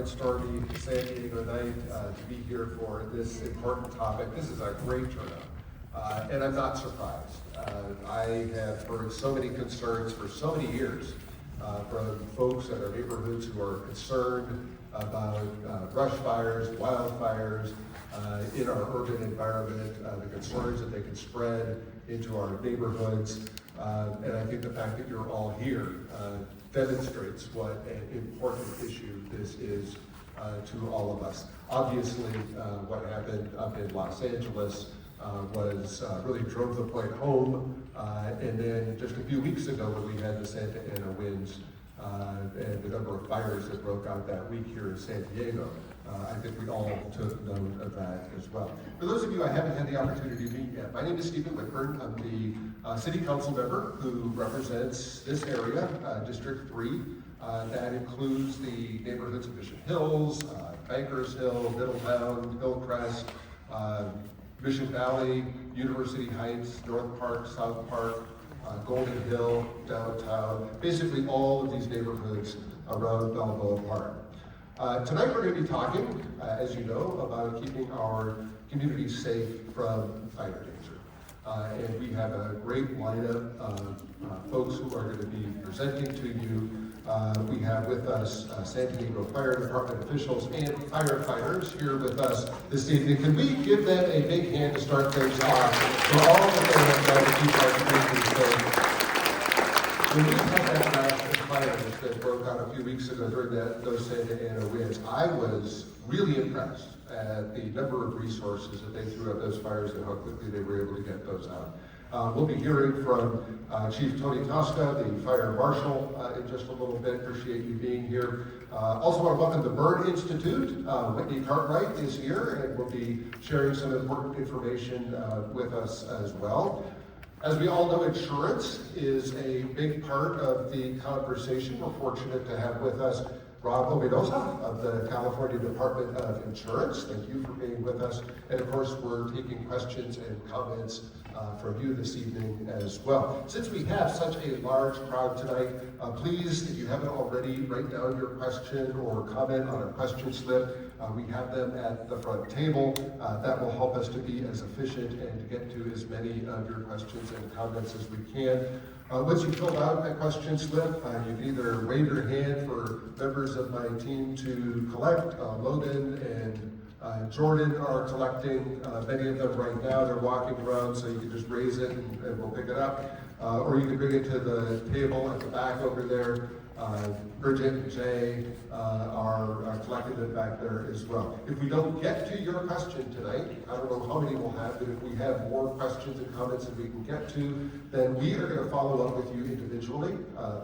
Department stormy San Diego night to be here for this important topic. This is a great turnout, and I'm not surprised. I have heard so many concerns for so many years from folks in our neighborhoods who are concerned about brush fires, wildfires in our urban environment, the concerns that they can spread into our neighborhoods. And I think the fact that you're all here demonstrates what an important issue this is to all of us. Obviously, what happened up in Los Angeles was really drove the point home. And then just a few weeks ago when we had the Santa Ana winds and the number of fires that broke out that week here in San Diego, I think we all took note of that as well. For those of you I haven't had the opportunity to meet yet, my name is Stephen Whitburn. I'm the City Council member who represents this area, District 3. That includes the neighborhoods of Mission Hills, Bankers Hill, Middletown, Hillcrest, Mission Valley, University Heights, North Park, South Park, Golden Hill, downtown, basically all of these neighborhoods around Balboa Park. Tonight we're going to be talking, as you know, about keeping our community safe from fire danger. And we have a great lineup of folks who are going to be presenting to you. We have with us San Diego Fire Department officials and firefighters here with us this evening. Can we give them a big hand to start things off for all that they have done to keep our community safe? When we had that last fire that broke out a few weeks ago during those Santa Ana winds, I was really impressed at the number of resources that they threw at those fires and how quickly they were able to get those out. We'll be hearing from Chief Tony Tosca, the Fire Marshal, in just a little bit. Appreciate you being here. Also want to welcome the Burn Institute. Whitney Cartwright is here and will be sharing some important information with us as well. As we all know, insurance is a big part of the conversation. We're fortunate to have with us Rob Obedoza of the California Department of Insurance. Thank you for being with us. And of course, we're taking questions and comments from you this evening as well. Since we have such a large crowd tonight, please, if you haven't already, write down your question or comment on a question slip. We have them at the front table. That will help us to be as efficient and to get to as many of your questions and comments as we can. Once you fill out that question slip, you can either wave your hand for members of my team to collect. Logan and Jordan are collecting many of them right now. They're walking around, so you can just raise it and we'll pick it up. Or you can bring it to the table at the back over there. Bridget and Jay are collecting it back there as well. If we don't get to your question tonight, I don't know how many we'll have, but if we have more questions and comments that we can get to, then we are going to follow up with you individually.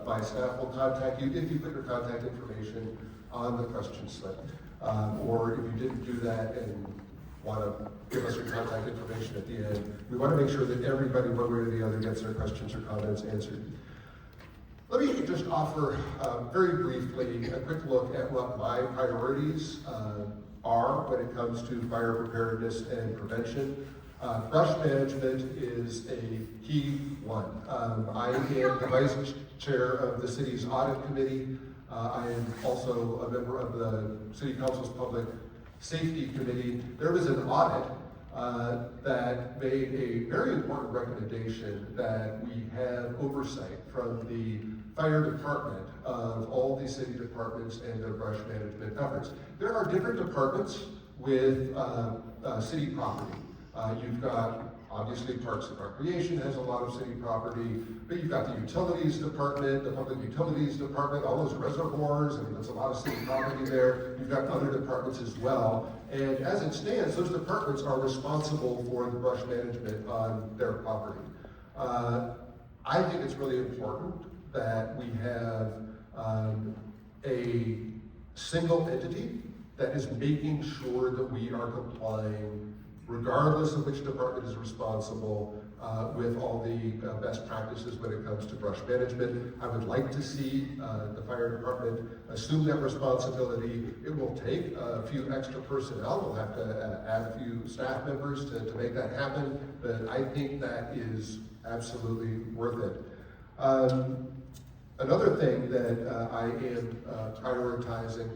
My staff will contact you if you put your contact information on the question slip. Or if you didn't do that and want to give us your contact information at the end, we want to make sure that everybody, one way or the other, gets their questions or comments answered. Let me just offer very briefly a quick look at what my priorities are when it comes to fire preparedness and prevention. Brush management is a key one. I am the vice chair of the city's audit committee. I am also a member of the City Council's Public Safety Committee. There was an audit that made a very important recommendation that we have oversight from the fire department of all the city departments and their brush management efforts. There are different departments with city property. You've got, obviously, Parks and Recreation has a lot of city property, but you've got the Utilities Department, the Public Utilities Department, all those reservoirs, and there's a lot of city property there. You've got other departments as well. And as it stands, those departments are responsible for the brush management on their property. I think it's really important that we have a single entity that is making sure that we are complying, regardless of which department is responsible, with all the best practices when it comes to brush management. I would like to see the fire department assume that responsibility. It will take a few extra personnel. We'll have to add a few staff members to make that happen, but I think that is absolutely worth it. Another thing that I am prioritizing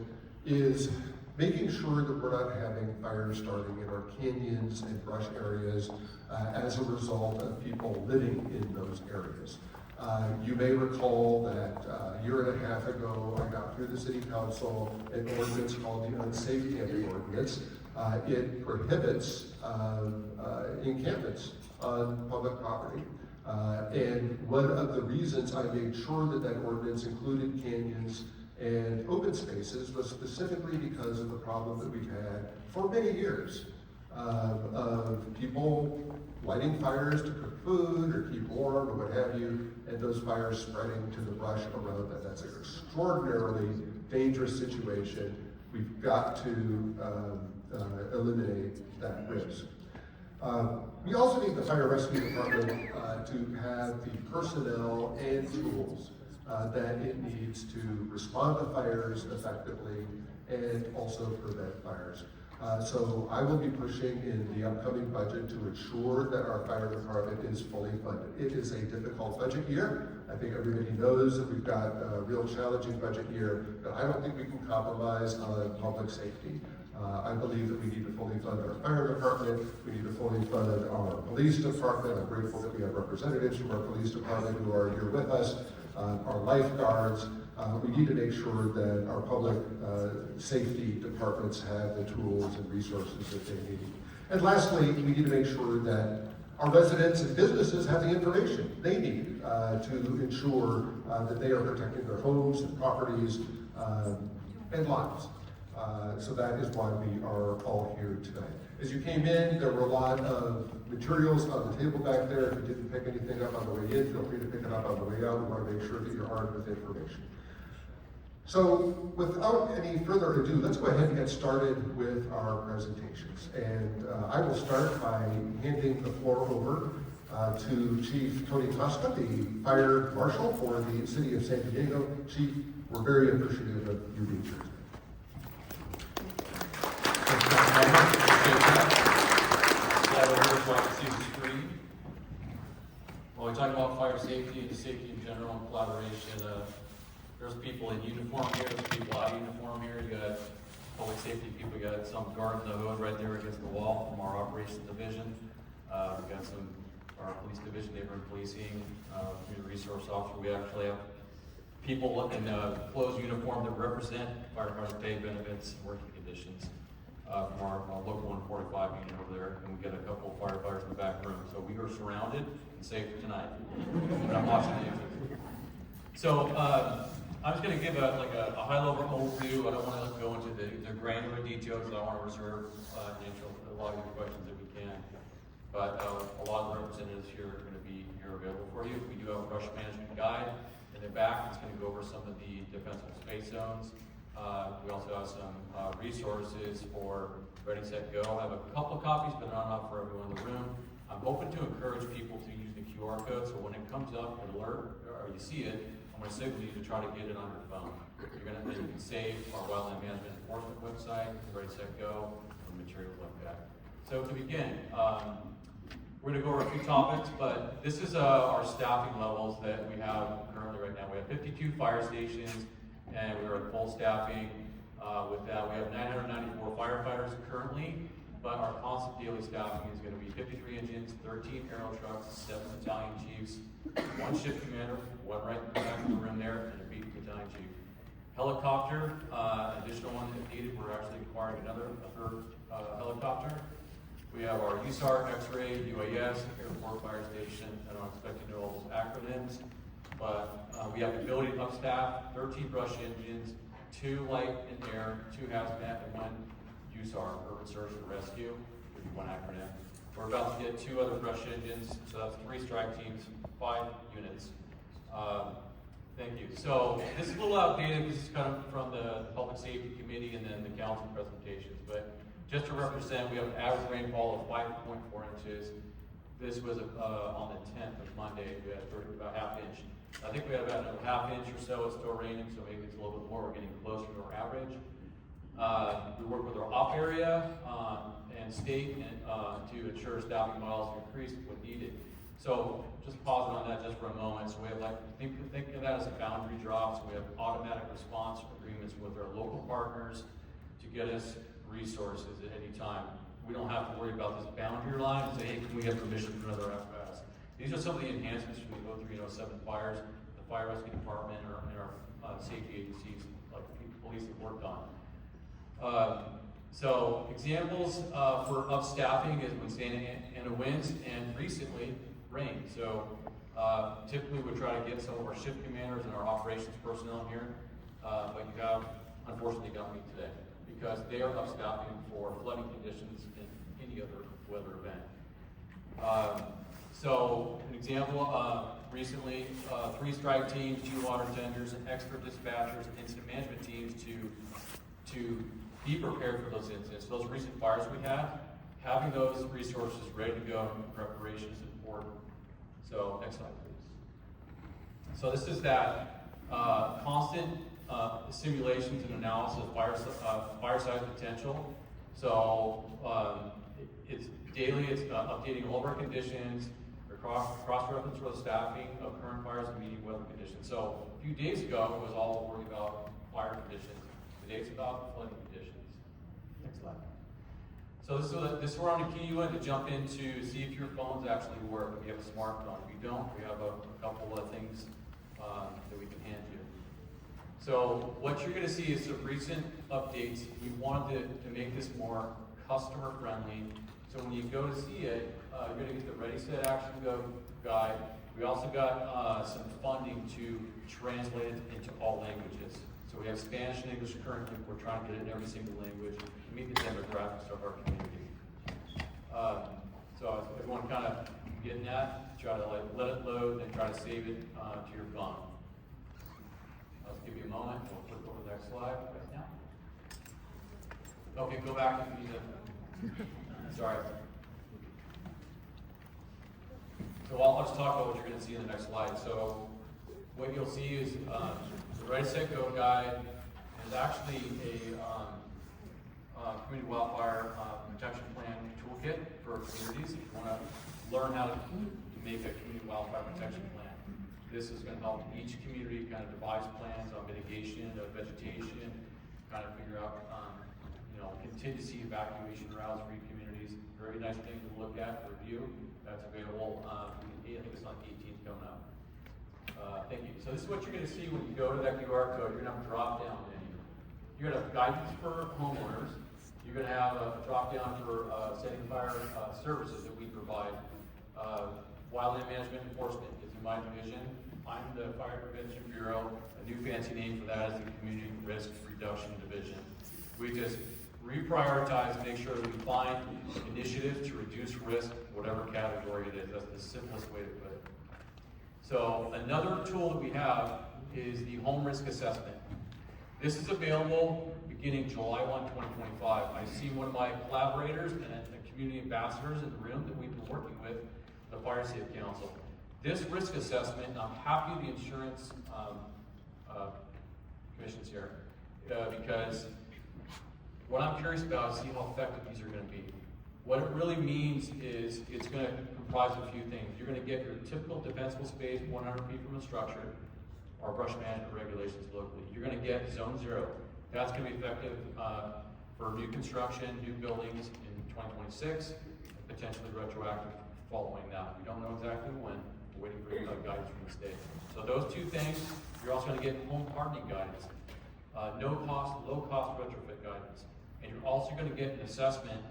is making sure that we're not having fires starting in our canyons and brush areas as a result of people living in those areas. You may recall that a year and a half ago, I got through the city council an ordinance called the Unsafe Camping Ordinance. It prohibits encampments on public property. And one of the reasons I made sure that that ordinance included canyons and open spaces was specifically because of the problem that we've had for many years of people lighting fires to cook food or keep warm or what have you, and those fires spreading to the brush around that. That's an extraordinarily dangerous situation. We've got to eliminate that risk. We also need the fire rescue department to have the personnel and tools that it needs to respond to fires effectively and also prevent fires. So I will be pushing in the upcoming budget to ensure that our fire department is fully funded. It is a difficult budget year. I think everybody knows that we've got a real challenging budget year, but I don't think we can compromise on public safety. I believe that we need to fully fund our fire department. We need to fully fund our police department. I'm grateful that we have representatives from our police department who are here with us, our lifeguards. We need to make sure that our public safety departments have the tools and resources that they need. And lastly, we need to make sure that our residents and businesses have the information they need to ensure that they are protecting their homes and properties and lives. So that is why we are all here tonight. As you came in, there were a lot of materials on the table back there. If you didn't pick anything up on the way in, feel free to pick it up on the way out. We want to make sure that you're armed with information. So without any further ado, let's go ahead and get started with our presentations. And I will start by handing the floor over to Chief Tony Tosca, the Fire Marshal for the City of San Diego. Chief, we're very appreciative of you being here. When we talk about fire safety and safety in general and collaboration, there's people in uniform here, there's people out of uniform here. You got public safety people, you got some guard in the hood right there against the wall from our operations division. We got some our police division, neighborhood policing, community resource officer. We actually have people in closed uniform that represent firefighters' pay, benefits, and working conditions. From our local 145 unit over there, and we get a couple of firefighters in the back room. So we are surrounded and safe tonight. But I'm watching the exit. So I'm just going to give a high-level overview. I don't want to go into the granular details. I want to reserve answer a lot of your questions if we can. But a lot of the representatives here are going to be here available for you. We do have a brush management guide in the back. It's going to go over some of the defensible space zones. We also have some resources for Ready, Set, Go. I have a couple of copies, but not enough for everyone in the room. I'm hoping to encourage people to use the QR code, so when it comes up, an alert, or you see it, I'm going to signal you to try to get it on your phone. You can save our wildland management enforcement website, Ready, Set, Go, and materials like that. So to begin, we're going to go over a few topics, but this is our staffing levels that we have currently right now. We have 52 fire stations, and we are at full staffing. With that, we have 994 firefighters currently, but our constant daily staffing is going to be 53 engines, 13 aerial trucks, 7 battalion chiefs, 1 shift commander, one right in the back of the room there, and a beat battalion chief. Helicopter, additional one if needed. We're actually acquiring another helicopter. We have our USAR, X-ray, UAS, airport fire station. I don't expect you to know all those acronyms. But we have the ability to upstaff 13 brush engines, 2 light and air, 2 hazmat, and 1 USAR, urban search and rescue, would be 1 acronym. We're about to get 2 other brush engines, so that's 3 strike teams, 5 units. Thank you. So this is a little outdated. This is kind of from the Public Safety Committee and then the council presentations. But just to represent, we have an average rainfall of 5.4 inches. This was on the 10th of Monday. We had about half inch. I think we had about a half inch or so. It's still raining, so maybe it's a little bit more. We're getting closer to our average. We work with our op area and state to ensure staffing models are increased when needed. So just pause on that just for a moment. So we have think of that as a boundary drop. So we have automatic response agreements with our local partners to get us resources at any time. We don't have to worry about this boundary line and say, hey, can we have permission for another apparatus? These are some of the enhancements when we go through, 7 fires, the fire rescue department, and our safety agencies, like the police have worked on. So examples of staffing is when Santa Ana winds, and recently rain. So typically we try to get some of our shift commanders and our operations personnel here, but you have unfortunately got me today because they are up staffing for flooding conditions and any other weather event. So an example, recently 3 strike teams, 2 water tenders, and expert dispatchers, and incident management teams to be prepared for those incidents. Those recent fires we had, having those resources ready to go in preparation is important. So next slide, please. So this is that constant simulations and analysis of fire site potential. So it's daily, it's updating all of our conditions, cross-reference for the staffing of current fires and medium weather conditions. So a few days ago, it was all worried about fire conditions. Today it's about flooding conditions. Next slide. So this is where I'm going to key you in to jump into see if your phones actually work. If you have a smartphone. If you don't, we have a couple of things that we can hand you. So what you're going to see is some recent updates. We wanted to make this more customer friendly. So when you go to see it, you're going to get the Ready, Set, Action, Go guide. We also got some funding to translate it into all languages. So we have Spanish and English currently. We're trying to get it in every single language to meet the demographics of our community. So everyone kind of getting that, try to let it load and try to save it to your phone. Let's give you a moment. We'll flip over the next slide right now. Okay, go back if you need to. Sorry. So I'll just talk about what you're going to see in the next slide. So what you'll see is the Ready, Set, Go guide is actually a community wildfire protection plan toolkit for communities. If you want to learn how to make a community wildfire protection plan, this is going to help each community kind of devise plans on mitigation of vegetation, kind of figure out contingency evacuation routes for communities. Very nice thing to look at, review. That's available. I think it's on 18th coming up. Thank you. So this is what you're going to see when you go to that QR code. You're going to have a drop down menu. You're going to have guidance for homeowners. You're going to have a drop down for setting fire services that we provide. Wildland management enforcement is in my division. I'm the Fire Prevention Bureau. A new fancy name for that is the Community Risk Reduction Division. We just reprioritize and make sure that we find initiatives to reduce risk, whatever category it is. That's the simplest way to put it. So another tool that we have is the home risk assessment. This is available beginning July 1, 2025. I've seen one of my collaborators and the community ambassadors in the room that we've been working with, the Fire Safe Council. This risk assessment, I'm happy the insurance commission's here because what I'm curious about is see how effective these are going to be. What it really means is it's going to comprise of a few things. You're going to get your typical defensible space 100 feet from a structure or brush management regulations locally. You're going to get zone 0. That's going to be effective for new construction, new buildings in 2026, and potentially retroactive following that. We don't know exactly when. We're waiting for guidance from the state. So those 2 things, you're also going to get home hardening guidance. No cost, low cost retrofit guidance. And you're also going to get an assessment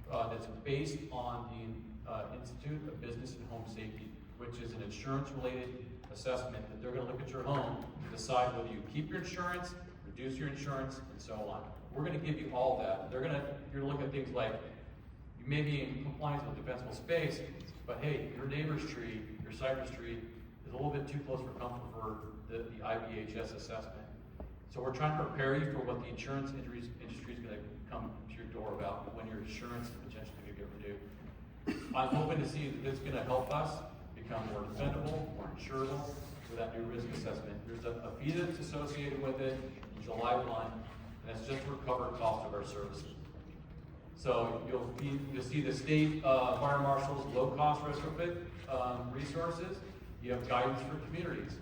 that's based on the Institute of Business and Home Safety, which is an insurance-related assessment that they're going to look at your home to decide whether you keep your insurance, reduce your insurance, and so on. We're going to give you all that. You're going to look at things like you may be in compliance with defensible space, but hey, your neighbor's tree, your cypress tree, is a little bit too close for comfort for the IBHS assessment. So we're trying to prepare you for what the insurance industry is going to come to your door about when your insurance is potentially going to get renewed. I'm hoping to see that it's going to help us become more defendable, more insurable with that new risk assessment. There's a fee that's associated with it in July 1, and it's just to recover cost of our services. So you'll see the state fire marshal's low-cost retrofit resources. You have guidance for communities,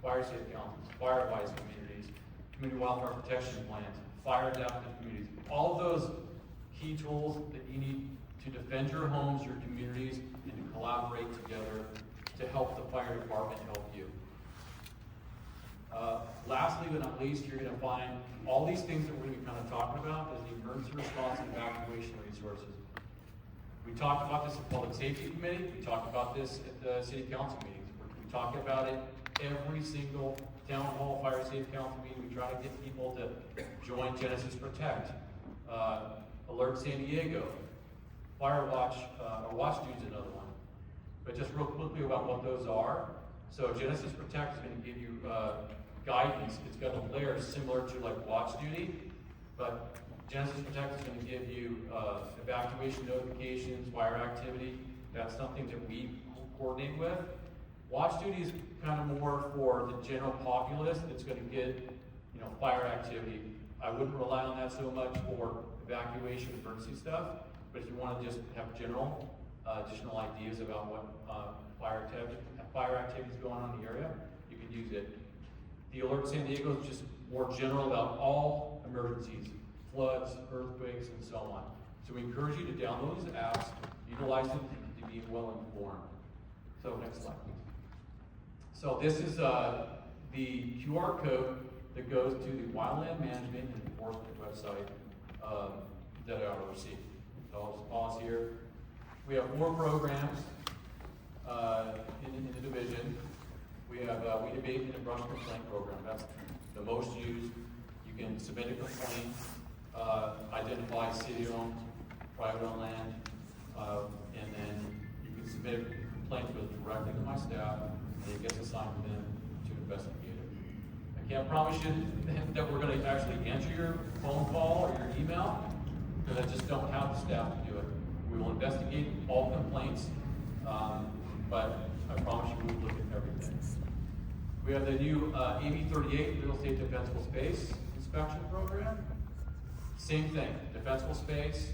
fire safe councils, fire advice communities, community wildfire protection plans, fire adaptive communities. All of those key tools that you need to defend your homes, your communities, and to collaborate together to help the fire department help you. Lastly but not least, you're going to find all these things that we're going to be kind of talking about as the emergency response and evacuation resources. We talked about this at Public Safety Committee. We talked about this at the City Council meetings. We talk about it every single Town Hall Fire Safe Council meeting. We try to get people to join Genesis Protect, Alert San Diego, Fire Watch, or Watch Dude's another one. But just real quickly about what those are. So Genesis Protect is going to give you guidance. It's got a layer similar to like Watch Duty, but Genesis Protect is going to give you evacuation notifications, fire activity. That's something that we coordinate with. Watch Duty is kind of more for the general populace that's going to get, fire activity. I wouldn't rely on that so much for evacuation, emergency stuff, but if you want to just have general, additional ideas about what fire activity is going on in the area, you can use it. The Alert San Diego is just more general about all emergencies, floods, earthquakes, and so on. So we encourage you to download these apps, utilize them to be well informed. So next slide, please. So this is the QR code that goes to the Wildland Management and Enforcement website that I received. So I'll just pause here. We have 4 programs in the division. We have weed abatement and brush complaint program. That's the most used. You can submit a complaint, identify city-owned, private-owned land, and then you can submit a complaint to it directly to my staff, and it gets assigned to them to investigate it. I can't promise you that we're going to actually answer your phone call or your email, because I just don't have the staff to do it. We will investigate all complaints, but I promise you we'll look at everything. We have the new AB 38 Real Estate Defensible Space Inspection Program. Same thing, defensible space,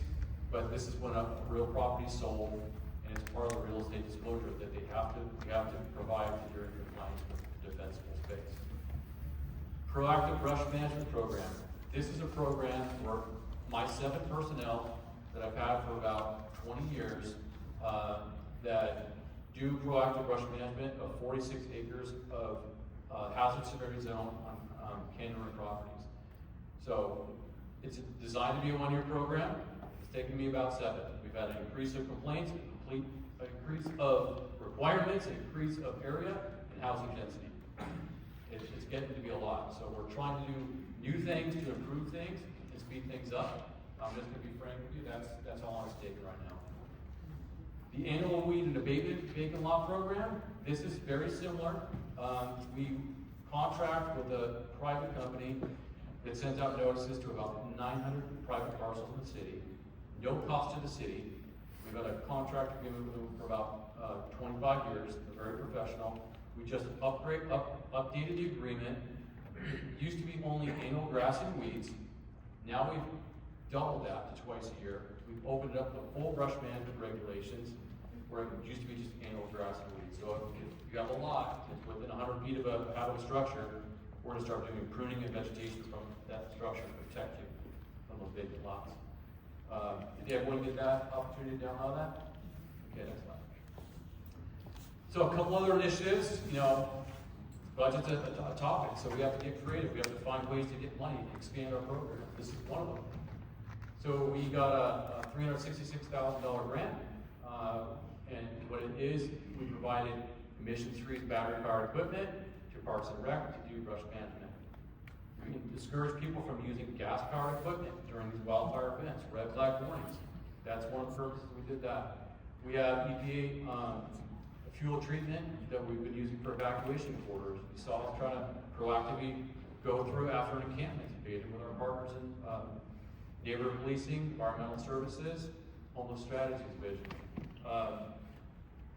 but this is when a real property is sold, and it's part of the real estate disclosure that you have to provide to your compliance with defensible space. Proactive Brush Management Program. This is a program where my 7 personnel that I've had for about 20 years that do proactive brush management of 46 acres of hazard severity zone on Canyon Run properties. So it's designed to be a 1-year program. It's taken me about 7. We've had an increase of complaints, an increase of requirements, an increase of area, and housing density. It's getting to be a lot. So we're trying to do new things to improve things and speed things up. I'm just going to be frank with you, that's all on stake right now. The annual weed and abatement vacant lot program, this is very similar. We contract with a private company that sends out notices to about 900 private parcels in the city. No cost to the city. We've had a contract agreement with them for about 25 years. They're very professional. We just updated the agreement. It used to be only annual grass and weeds. Now we've doubled that to twice a year. We've opened up the full brush management regulations where it used to be just annual grass and weeds. So if you have a lot that's within 100 feet of a habitable structure, we're going to start doing pruning and vegetation from that structure to protect you from those vacant lots. Did everyone get that opportunity to download that? Okay, that's fine. So a couple other initiatives, budget's a topic, so we have to get creative. We have to find ways to get money to expand our program. This is one of them. So we got a $366,000 grant, and what it is, we provided emissions-free battery-powered equipment to Parks and Rec to do brush management. We can discourage people from using gas-powered equipment during these wildfire events, red flag warnings. That's one of the purposes we did that. We have EPA fuel treatment that we've been using for evacuation corridors. We saw us trying to proactively go through after an encampment, debated with our partners in neighborhood policing, environmental services, homeless strategies division.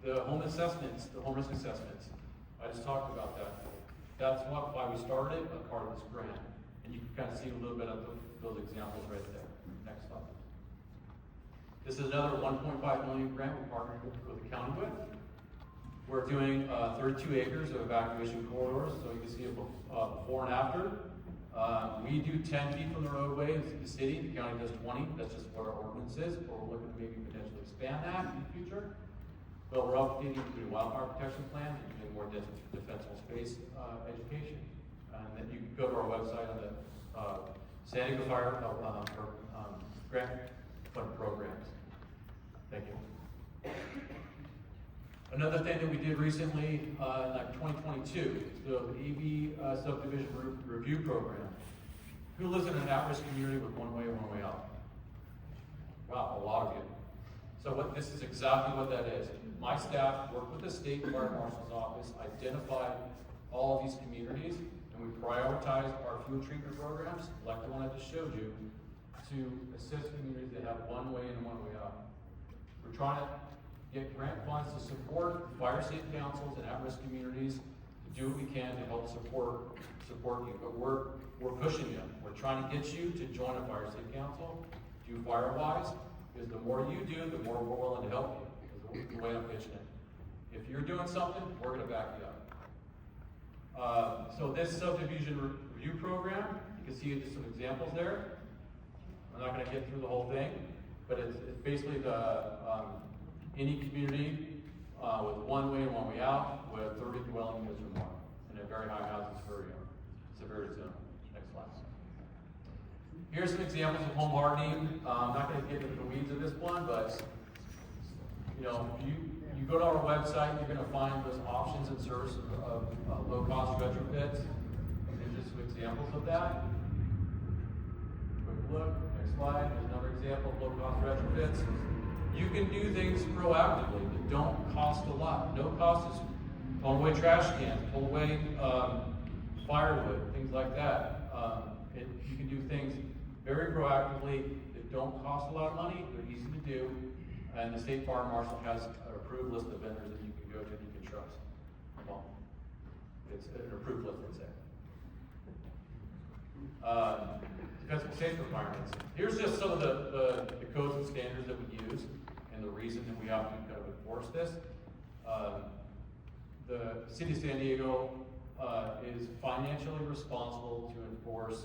The home assessments, the homeless assessments. I just talked about that. That's why we started a part of this grant. And you can kind of see a little bit of those examples right there. Next slide. This is another 1.5 million grant we're partnering with the county with. We're doing 32 acres of evacuation corridors, so you can see it before and after. We do 10 feet from the roadway in the city, the county does 20, that's just what our ordinance is, but we're looking to maybe potentially expand that in the future. But we're updating the wildfire protection plan and doing more defensible space education. And then you can go to our website on the San Diego Fire grant fund programs. Thank you. Another thing that we did recently, like 2022, the AV subdivision review program. Who lives in an at-risk community with one way in, one way out? Wow, a lot of you. So this is exactly what that is. My staff worked with the state fire marshal's office, identified all of these communities, and we prioritized our fuel treatment programs, like the one I just showed you, to assist communities that have one way in and one way out. We're trying to get grant funds to support fire safe councils and at-risk communities, to do what we can to help support you. But we're pushing you. We're trying to get you to join a fire safe council, do FireWise, because the more you do, the more we're willing to help you. Is the way I'm pitching it. If you're doing something, we're going to back you up. So this subdivision review program, you can see just some examples there. I'm not going to get through the whole thing, but it's basically any community with one way and one way out, with 30 dwelling units or more, in a very high housing severity zone. Next slide. Here's some examples of home hardening. I'm not going to get into the weeds of this one, but you know, if you go to our website, you're going to find those options and services of low-cost retrofits. There's just some examples of that. Quick look. Next slide. There's another example of low-cost retrofits. You can do things proactively that don't cost a lot. No cost is pull away trash cans, pull away firewood, things like that. You can do things very proactively that don't cost a lot of money. They're easy to do. And the state fire marshal has an approved list of vendors that you can go to and you can trust. Well, it's an approved list, let's say. Defensible safety requirements. Here's just some of the codes and standards that we use and the reason that we have to kind of enforce this. The city of San Diego is financially responsible to enforce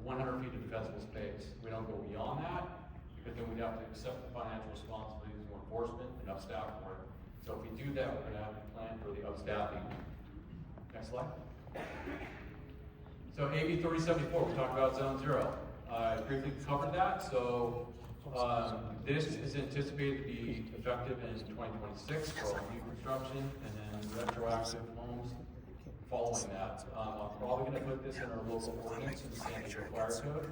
100 feet of defensible space. We don't go beyond that, because then we'd have to accept the financial responsibilities for enforcement and upstaff for it. So if we do that, we're going to have to plan for the upstaffing. Next slide. So AB 3074, we talked about Zone 0. I briefly covered that. So this is anticipated to be effective in 2026 for all new construction, and then retroactive homes following that. I'm probably going to put this in our local ordinance in the San Diego Fire Code.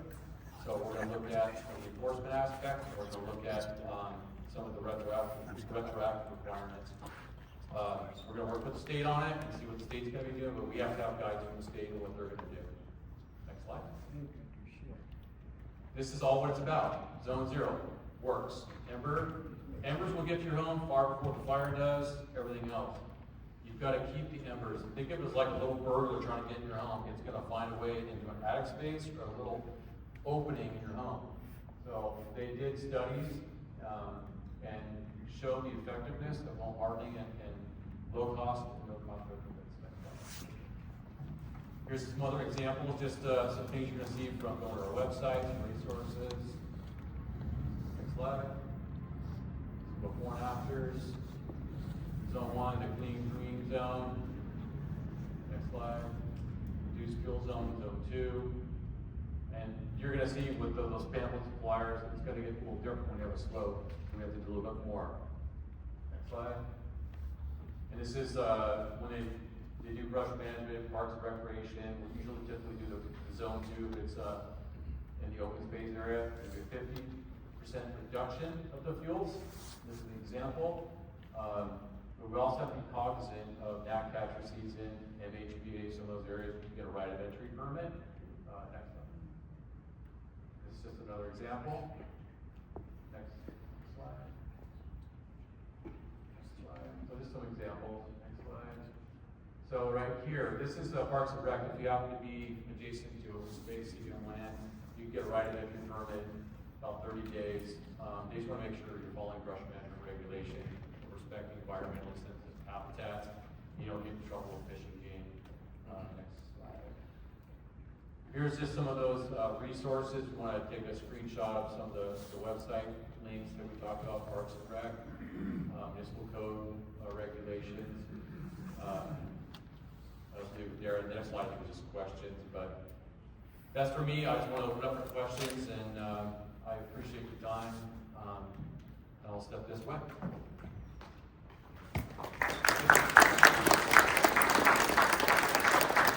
So we're going to look at the enforcement aspect, and we're going to look at some of the retroactive requirements. We're going to work with the state on it and see what the state's going to be doing, but we have to have guidance from the state on what they're going to do. Next slide. This is all what it's about. Zone 0 works. Embers will get your home far before the fire does, everything else. You've got to keep the embers. Think of it as like a little burglar trying to get in your home. It's going to find a way into an attic space or a little opening in your home. So they did studies and showed the effectiveness of home hardening and low cost and no cost retrofits. Here's some other examples, just some things you're going to see from going to our website, some resources. Next slide. Before and afters. Zone 1, the clean green zone. Next slide. Reduced fuel zone, Zone 2. And you're going to see with those pamphlets and flyers, it's going to get a little different when you have a slope. We have to do a little bit more. Next slide. And this is when they do brush management, parks and recreation. We usually typically do the Zone 2 if it's in the open space area. There's a 50% reduction of the fuels. This is an example. But we also have to be cognizant of gnatcatcher season, MHBA, some of those areas where you get a right of entry permit. Next slide. This is just another example. Next slide. Next slide. So just some examples. Next slide. So right here, this is Parks and Rec. If you happen to be adjacent to open space, you can land, you can get a right of entry permit. about 30 days. They just want to make sure you're following brush management regulation, respecting environmentally sensitive habitats. You don't get in trouble with fishing game. Next slide. Here's just some of those resources. We want to take a screenshot of some of the website links that we talked about, Parks and Rec, municipal code regulations. I'll do there. The next slide is just questions, but that's for me. I just want to open up for questions, and I appreciate your time. And I'll step this way.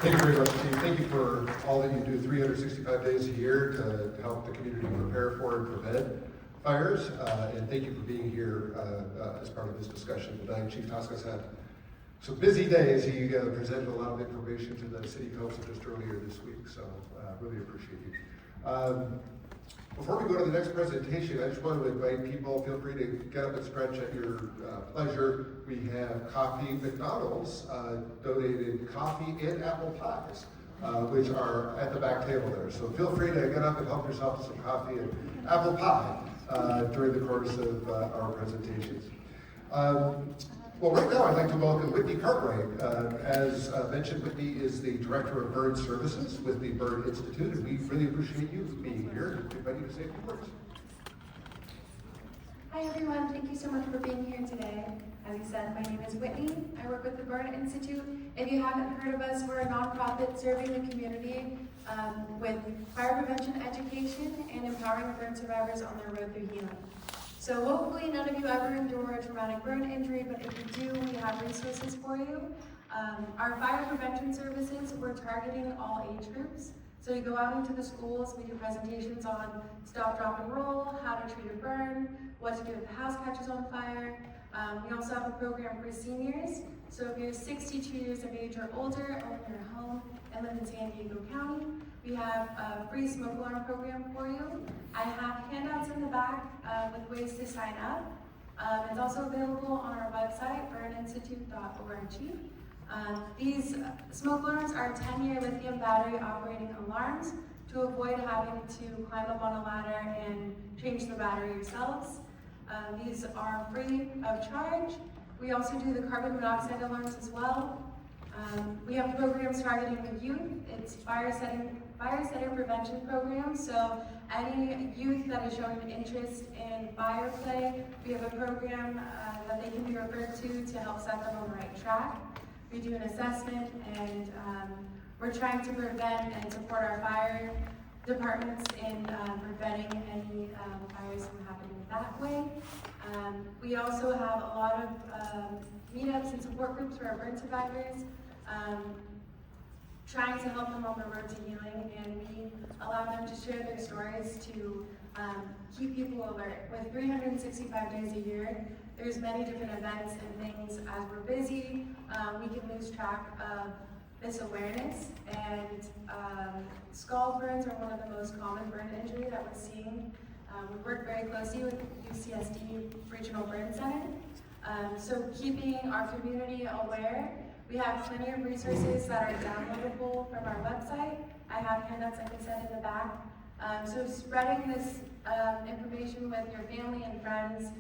Thank you very much, Chief. Thank you for all that you do 365 days a year to help the community prepare for and prevent fires. And thank you for being here as part of this discussion tonight. Chief Tosca's had some busy days. He presented a lot of information to the City Council just earlier this week, so really appreciate you. Before we go to the next presentation, I just want to invite people, feel free to get up and stretch at your pleasure. We have coffee. McDonald's donated coffee and apple pies, which are at the back table there. So feel free to get up and help yourself to some coffee and apple pie during the course of our presentations. Well, right now I'd like to welcome Whitney Cartwright. As mentioned, Whitney is the Director of Burn Services with the Burn Institute, and we really appreciate you being here. We invite you to say a few words. Hi everyone, thank you so much for being here today. As you said, my name is Whitney. I work with the Burn Institute. If you haven't heard of us, we're a nonprofit serving the community with fire prevention education and empowering burn survivors on their road through healing. So hopefully none of you ever endure a traumatic burn injury, but if you do, we have resources for you. Our fire prevention services, we're targeting all age groups. So you go out into the schools, we do presentations on stop, drop, and roll, how to treat a burn, what to do if the house catches on fire. We also have a program for seniors. So if you're 62 years of age or older, own your home, and live in San Diego County, we have a free smoke alarm program for you. I have handouts in the back with ways to sign up. It's also available on our website, burninstitute.org. These smoke alarms are 10-year lithium battery operating alarms to avoid having to climb up on a ladder and change the battery yourselves. These are free of charge. We also do the carbon monoxide alarms as well. We have programs targeting the youth. It's fire setter prevention program. So any youth that is showing an interest in fire play, we have a program that they can be referred to help set them on the right track. We do an assessment, and we're trying to prevent and support our fire departments in preventing any fires from happening that way. We also have a lot of meetups and support groups for our burn survivors, trying to help them on the road to healing, and we allow them to share their stories to keep people alert. With 365 days a year, there's many different events and things. As we're busy, we can lose track of this awareness, and scald burns are one of the most common burn injury that we're seeing. We work very closely with UCSD Regional Burn Center. So keeping our community aware, we have plenty of resources that are downloadable from our website. I have handouts, like I said, in the back. So spreading this information with your family and friends.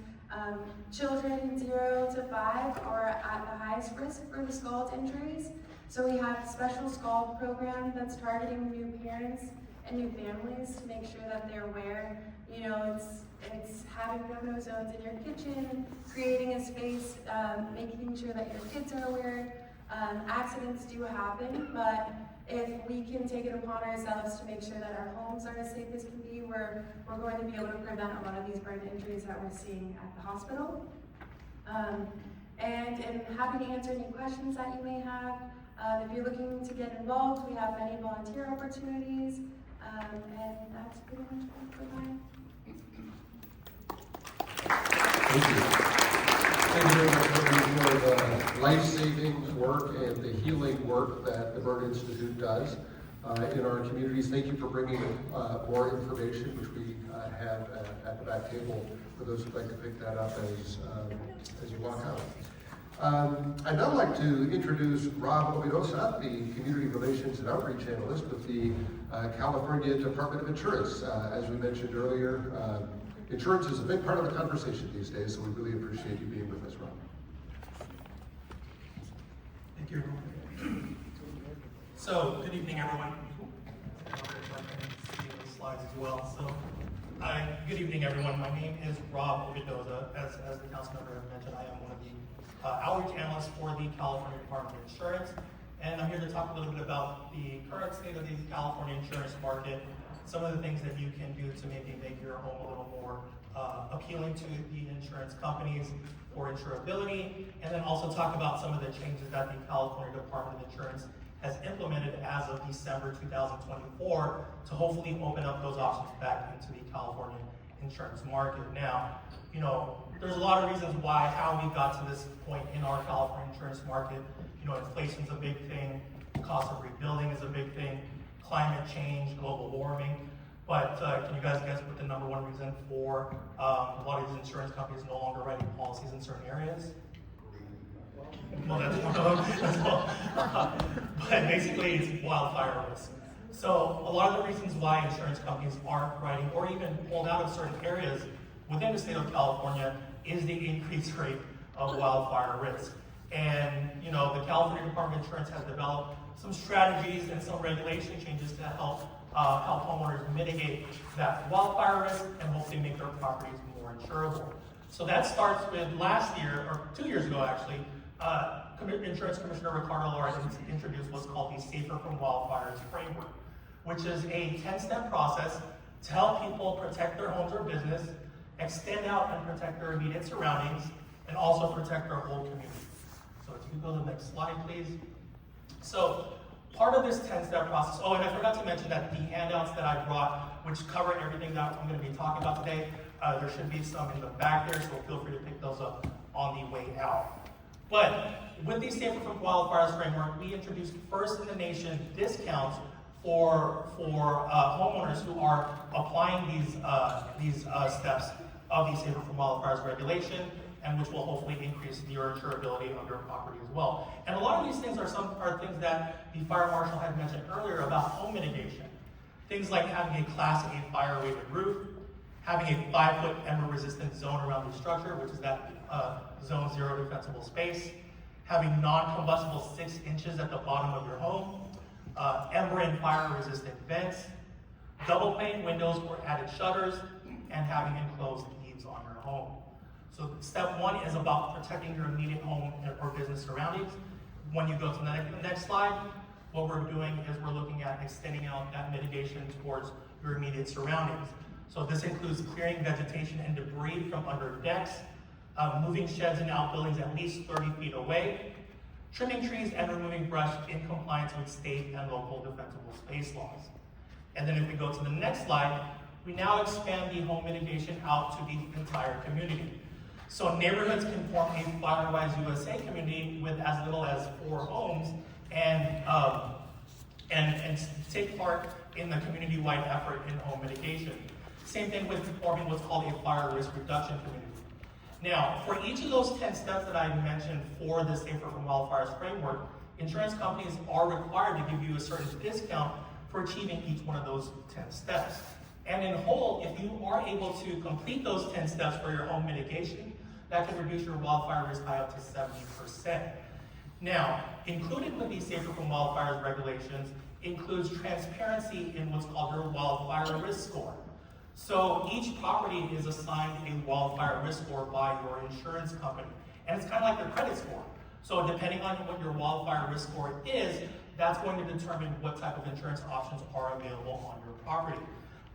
Children 0 to 5 are at the highest risk for the scald injuries. So we have a special scald program that's targeting new parents and new families to make sure that they're aware. You know, it's having no-no zones in your kitchen, creating a space, making sure that your kids are aware. Accidents do happen, but if we can take it upon ourselves to make sure that our homes are as safe as can be, we're going to be able to prevent a lot of these burn injuries that we're seeing at the hospital. And I'm happy to answer any questions that you may have. If you're looking to get involved, we have many volunteer opportunities, and that's pretty much all for mine. Thank you. Thank you very much for the life-saving work and the healing work that the Burn Institute does in our communities. Thank you for bringing more information, which we have at the back table for those who'd like to pick that up as you walk out. I'd now like to introduce Rob Obedoza, the Community Relations and Outreach Analyst with the California Department of Insurance. As we mentioned earlier, insurance is a big part of the conversation these days, so we really appreciate you being with us, Rob. Thank you. So, good evening, everyone. I'm going to see those slides as well. So, good evening, everyone. My name is Rob Obedoza. As the council member has mentioned, I am one of the outreach analysts for the California Department of Insurance. And I'm here to talk a little bit about the current state of the California insurance market, some of the things that you can do to maybe make your home a little more appealing to the insurance companies for insurability, and then also talk about some of the changes that the California Department of Insurance has implemented as of December 2024 to hopefully open up those options back into the California insurance market. Now, there's a lot of reasons how we got to this point in our California insurance market. Inflation's a big thing, cost of rebuilding is a big thing, climate change, global warming. But can you guys guess what the number one reason for a lot of these insurance companies no longer writing policies in certain areas? Well, that's one of them as well. But basically, it's wildfire risk. So a lot of the reasons why insurance companies aren't writing or even pulled out of certain areas within the state of California is the increased rate of wildfire risk. And the California Department of Insurance has developed some strategies and some regulation changes to help homeowners mitigate that wildfire risk and hopefully make their properties more insurable. So that starts with last year, or 2 years ago actually, Insurance Commissioner Ricardo Lawrence introduced what's called the Safer from Wildfires framework, which is a 10-step process to help people protect their homes or business, extend out and protect their immediate surroundings, and also protect their whole community. So if you can go to the next slide, please. So part of this 10-step process, and I forgot to mention that the handouts that I brought, which cover everything that I'm going to be talking about today, there should be some in the back there, so feel free to pick those up on the way out. But with the Safer from Wildfires framework, we introduced first in the nation discounts for homeowners who are applying these steps of the Safer from Wildfires regulation, and which will hopefully increase your insurability of your property as well. And a lot of these things are things that the fire marshal had mentioned earlier about home mitigation. Things like having a Class A fire-rated roof, having a 5-foot ember-resistant zone around the structure, which is that zone 0 defensible space, having non-combustible 6 inches at the bottom of your home, ember and fire-resistant vents, double pane windows or added shutters, and having enclosed eaves on your home. So step 1 is about protecting your immediate home or business surroundings. When you go to the next slide, what we're doing is we're looking at extending out that mitigation towards your immediate surroundings. So this includes clearing vegetation and debris from under decks, moving sheds and outbuildings at least 30 feet away, trimming trees and removing brush in compliance with state and local defensible space laws. And then if we go to the next slide, we now expand the home mitigation out to the entire community. So neighborhoods can form a Firewise USA community with as little as 4 homes and take part in the community-wide effort in home mitigation. Same thing with forming what's called a fire risk reduction community. Now, for each of those 10 steps that I mentioned for the Safer from Wildfires framework, insurance companies are required to give you a certain discount for achieving each one of those 10 steps. And in whole, if you are able to complete those 10 steps for your home mitigation, that can reduce your wildfire risk by up to 70%. Now, included with these Safer from Wildfires regulations includes transparency in what's called your wildfire risk score. So each property is assigned a wildfire risk score by your insurance company. And it's kind of like your credit score. So depending on what your wildfire risk score is, that's going to determine what type of insurance options are available on your property.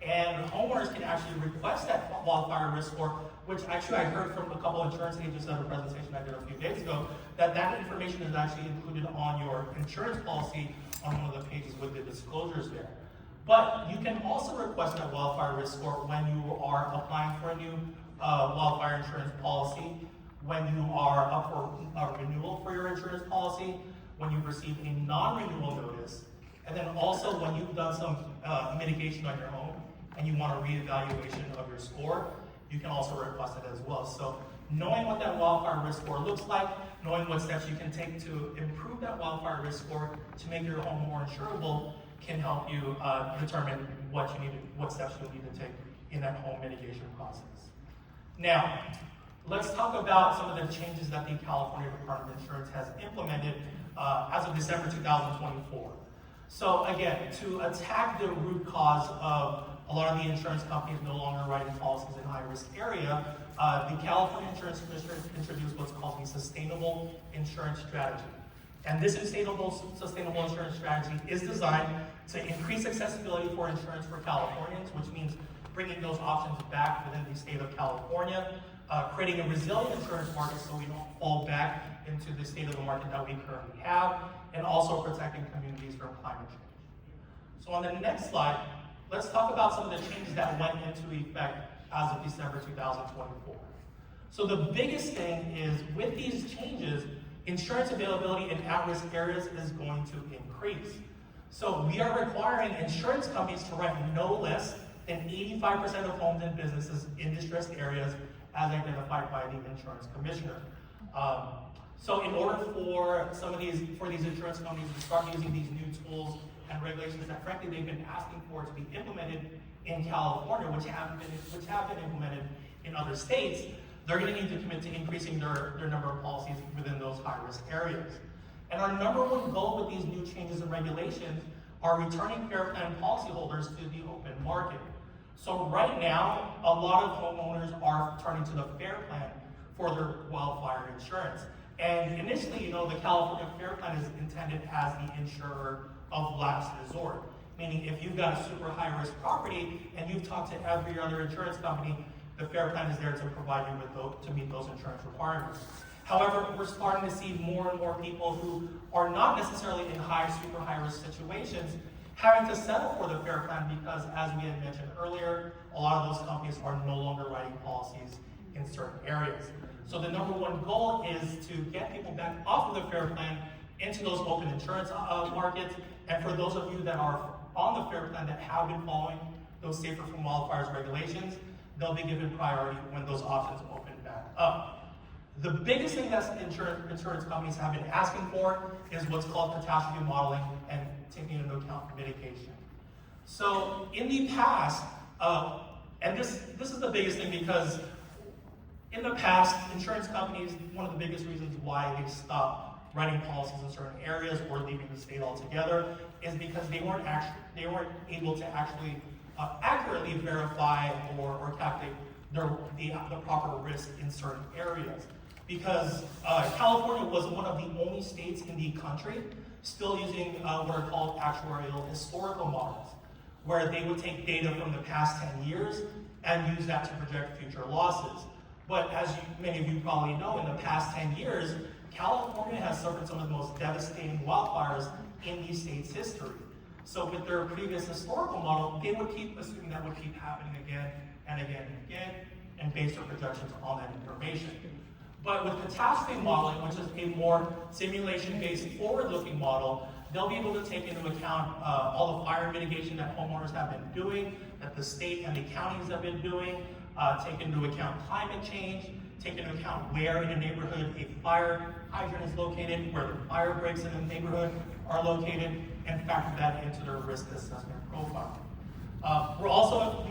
And homeowners can actually request that wildfire risk score, which actually I heard from a couple of insurance agents at a presentation I did a few days ago, that information is actually included on your insurance policy on one of the pages with the disclosures there. But you can also request that wildfire risk score when you are applying for a new wildfire insurance policy, when you are up for a renewal for your insurance policy, when you've received a non-renewal notice, and then also when you've done some mitigation on your home and you want a reevaluation of your score, you can also request it as well. So knowing what that wildfire risk score looks like, knowing what steps you can take to improve that wildfire risk score to make your home more insurable can help you determine what steps you'll need to take in that home mitigation process. Now, let's talk about some of the changes that the California Department of Insurance has implemented as of December 2024. So again, to attack the root cause of a lot of the insurance companies no longer writing policies in high-risk area, the California Insurance Commissioner introduced what's called the Sustainable Insurance Strategy. And this sustainable insurance strategy is designed to increase accessibility for insurance for Californians, which means bringing those options back within the state of California, creating a resilient insurance market so we don't fall back into the state of the market that we currently have, and also protecting communities from climate change. So on the next slide, let's talk about some of the changes that went into effect as of December 2024. So the biggest thing is, with these changes, insurance availability in at-risk areas is going to increase. So we are requiring insurance companies to write no less than 85% of homes and businesses in distressed areas as identified by the insurance commissioner. So in order for these insurance companies to start using these new tools and regulations that frankly they've been asking for to be implemented in California, which have been implemented in other states, they're going to need to commit to increasing their number of policies within those high-risk areas. And our number one goal with these new changes and regulations are returning fair plan policyholders to the open market. So right now, a lot of homeowners are turning to the fair plan for their wildfire insurance. And initially, the California Fair Plan is intended as the insurer of last resort. Meaning, if you've got a super high-risk property and you've talked to every other insurance company, the Fair Plan is there to provide you with to meet those insurance requirements. However, we're starting to see more and more people who are not necessarily in super high-risk situations having to settle for the Fair Plan because, as we had mentioned earlier, a lot of those companies are no longer writing policies in certain areas. So the number one goal is to get people back off of the Fair Plan into those open insurance markets. And for those of you that are on the Fair Plan that have been following those Safer from Wildfires regulations, they'll be given priority when those options open back up. The biggest thing that insurance companies have been asking for is what's called catastrophe modeling and taking into account mitigation. So in the past, and this is the biggest thing because in the past, insurance companies, one of the biggest reasons why they stopped writing policies in certain areas or leaving the state altogether is because they weren't able to actually accurately verify or calculate the proper risk in certain areas. Because California was one of the only states in the country still using what are called actuarial historical models, where they would take data from the past 10 years and use that to project future losses. But as many of you probably know, in the past 10 years, California has suffered some of the most devastating wildfires in the state's history. So with their previous historical model, they would keep assuming that would keep happening again and again and again, and base their projections on that information. But with catastrophe modeling, which is a more simulation-based, forward-looking model, they'll be able to take into account all the fire mitigation that homeowners have been doing, that the state and the counties have been doing, take into account climate change, take into account where in a neighborhood a fire hydrant is located, where the fire breaks in the neighborhood are located, and factor that into their risk assessment profile. We've also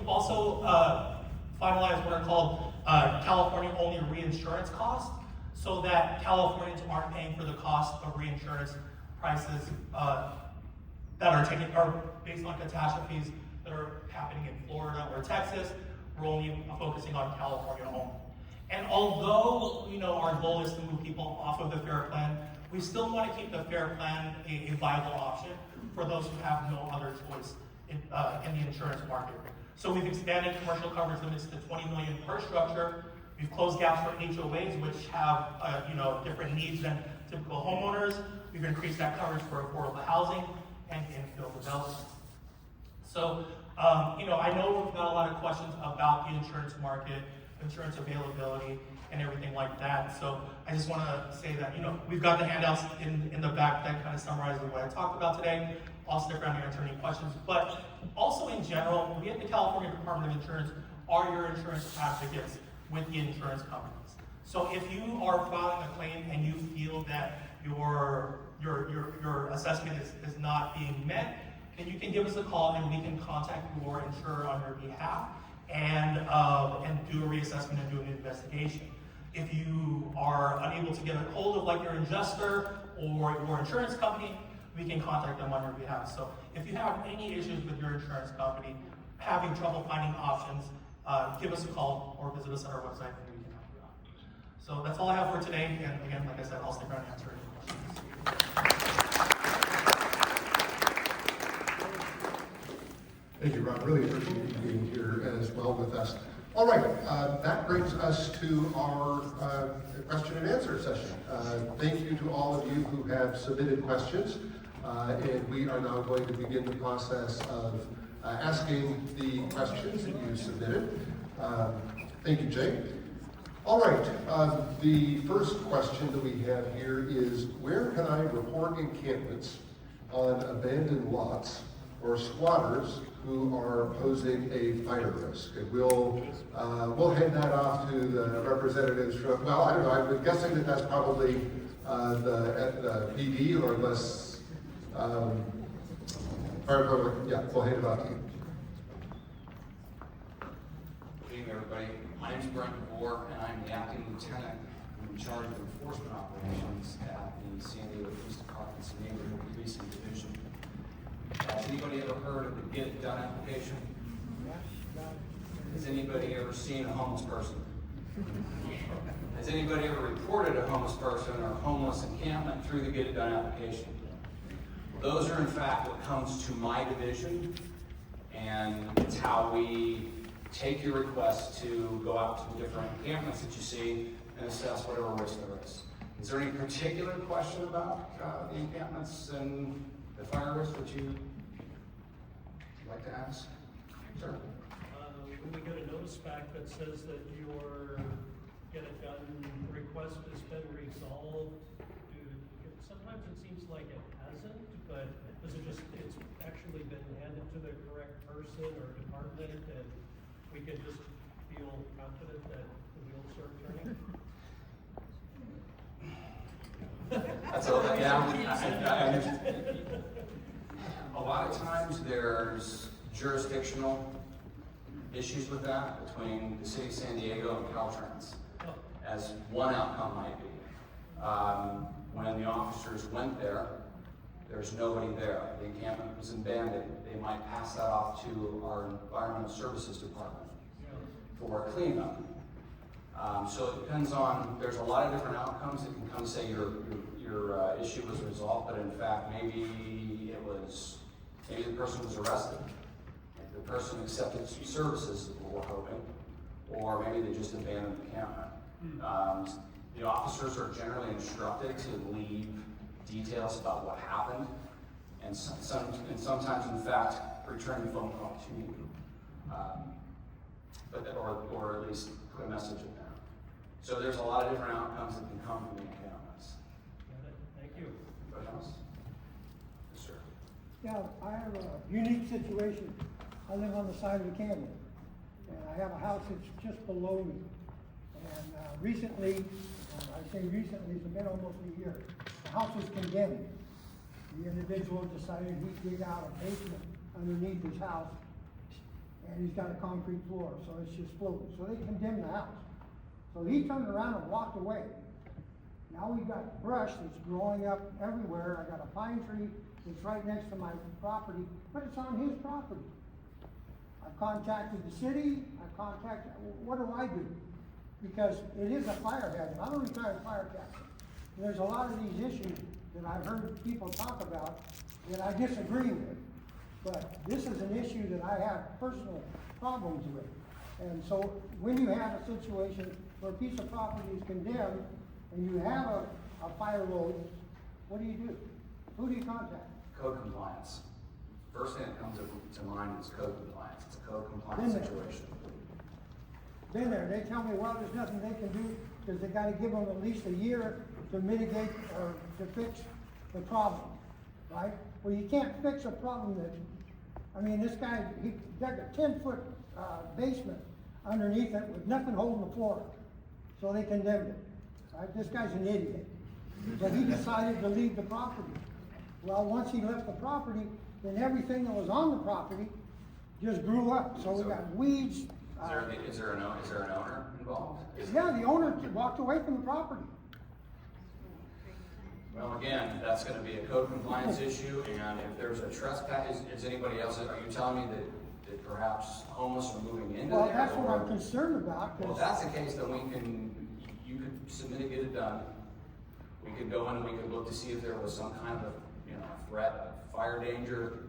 finalized what are called California-only reinsurance costs, so that Californians aren't paying for the cost of reinsurance prices that are based on catastrophes that are happening in Florida or Texas. We're only focusing on California only. And although our goal is to move people off of the Fair Plan, we still want to keep the Fair Plan a viable option for those who have no other choice in the insurance market. So we've expanded commercial coverage limits to $20 million per structure. We've closed gaps for HOAs, which have different needs than typical homeowners. We've increased that coverage for affordable housing and infill development. So I know we've got a lot of questions about the insurance market, insurance availability, and everything like that. So I just want to say that we've got the handouts in the back that kind of summarize what I talked about today. I'll stick around and answer any questions. But also in general, we at the California Department of Insurance are your insurance advocates with the insurance companies. So if you are filing a claim and you feel that your assessment is not being met, then you can give us a call and we can contact your insurer on your behalf and do a reassessment and do an investigation. If you are unable to get a hold of like your adjuster or your insurance company, we can contact them on your behalf. So if you have any issues with your insurance company, having trouble finding options, give us a call or visit us at our website and we can help you out. So that's all I have for today. And again, like I said, I'll stick around and answer any questions. Thank you, Rob. Really appreciate you being here as well with us. All right, that brings us to our question and answer session. Thank you to all of you who have submitted questions. And we are now going to begin the process of asking the questions that you submitted. Thank you, Jay. All right, the first question that we have here is, where can I report encampments on abandoned lots or squatters who are posing a fire risk? And we'll hand that off to the representatives from, well, I don't know, I'm guessing that that's probably the PD or unless, fire department, yeah, we'll hand it off to you. Good evening, everybody. My name is Brent DeVore, and I'm the acting lieutenant in charge of enforcement operations at the San Diego Police Department's Neighborhood Policing Division. Has anybody ever heard of the Get It Done application? Has anybody ever seen a homeless person? Has anybody ever reported a homeless person or a homeless encampment through the Get It Done application? Those are in fact what comes to my division, and it's how we take your request to go out to the different encampments that you see and assess whatever risk there is. Is there any particular question about the encampments and the fire risk that you'd like to ask? Sure. When we get a notice back that says that your Get It Done request has been resolved, sometimes it seems like it hasn't, but does it just, it's actually been handed to the correct person or department, and we can just feel confident that the wheels are turning? That's all, yeah. A lot of times there's jurisdictional issues with that between the city of San Diego and Caltrans, as one outcome might be. When the officers went there, there's nobody there. The encampment was abandoned. They might pass that off to our environmental services department for cleanup. So it depends on, there's a lot of different outcomes that can come say your issue was resolved, but in fact, maybe the person was arrested. Maybe the person accepted some services that we're hoping, or maybe they just abandoned the encampment. The officers are generally instructed to leave details about what happened, and sometimes, in fact, return the phone call to you, or at least put a message in there. So there's a lot of different outcomes that can come from the encampments. Thank you. Anybody else? Yes, sir. Yeah, I have a unique situation. I live on the side of the canyon, and I have a house that's just below me. And recently, I say recently, it's been almost a year, the house was condemned. The individual decided he'd dig out a basement underneath his house, and he's got a concrete floor, so it's just floating. So they condemned the house. So he turned around and walked away. Now we've got brush that's growing up everywhere. I got a pine tree that's right next to my property, but it's on his property. I've contacted the city, what do I do? Because it is a fire hazard. I'm a retired fire captain. And there's a lot of these issues that I've heard people talk about that I disagree with. But this is an issue that I have personal problems with. And so when you have a situation where a piece of property is condemned and you have a fire load, what do you do? Who do you contact? Code compliance. First thing that comes to mind is code compliance. It's a code compliance situation. Been there. They tell me, well, there's nothing they can do because they got to give them at least a year to mitigate or to fix the problem, right? Well, you can't fix a problem that, I mean, this guy, he dug a 10-foot basement underneath it with nothing holding the floor. so they condemned it. Right? This guy's an idiot. So he decided to leave the property. Well, once he left the property, then everything that was on the property just grew up. So we got weeds. Is there an owner involved? Yeah, the owner walked away from the property. Well, again, that's gonna be a code compliance issue, and if there's a trespass, is anybody else, are you telling me that perhaps homeless are moving into there? Well, that's what or- I'm concerned about. 'Cause Well, if that's the case, then you could submit it, get it done. We could go in and we could look to see if there was some kind of, threat, fire danger,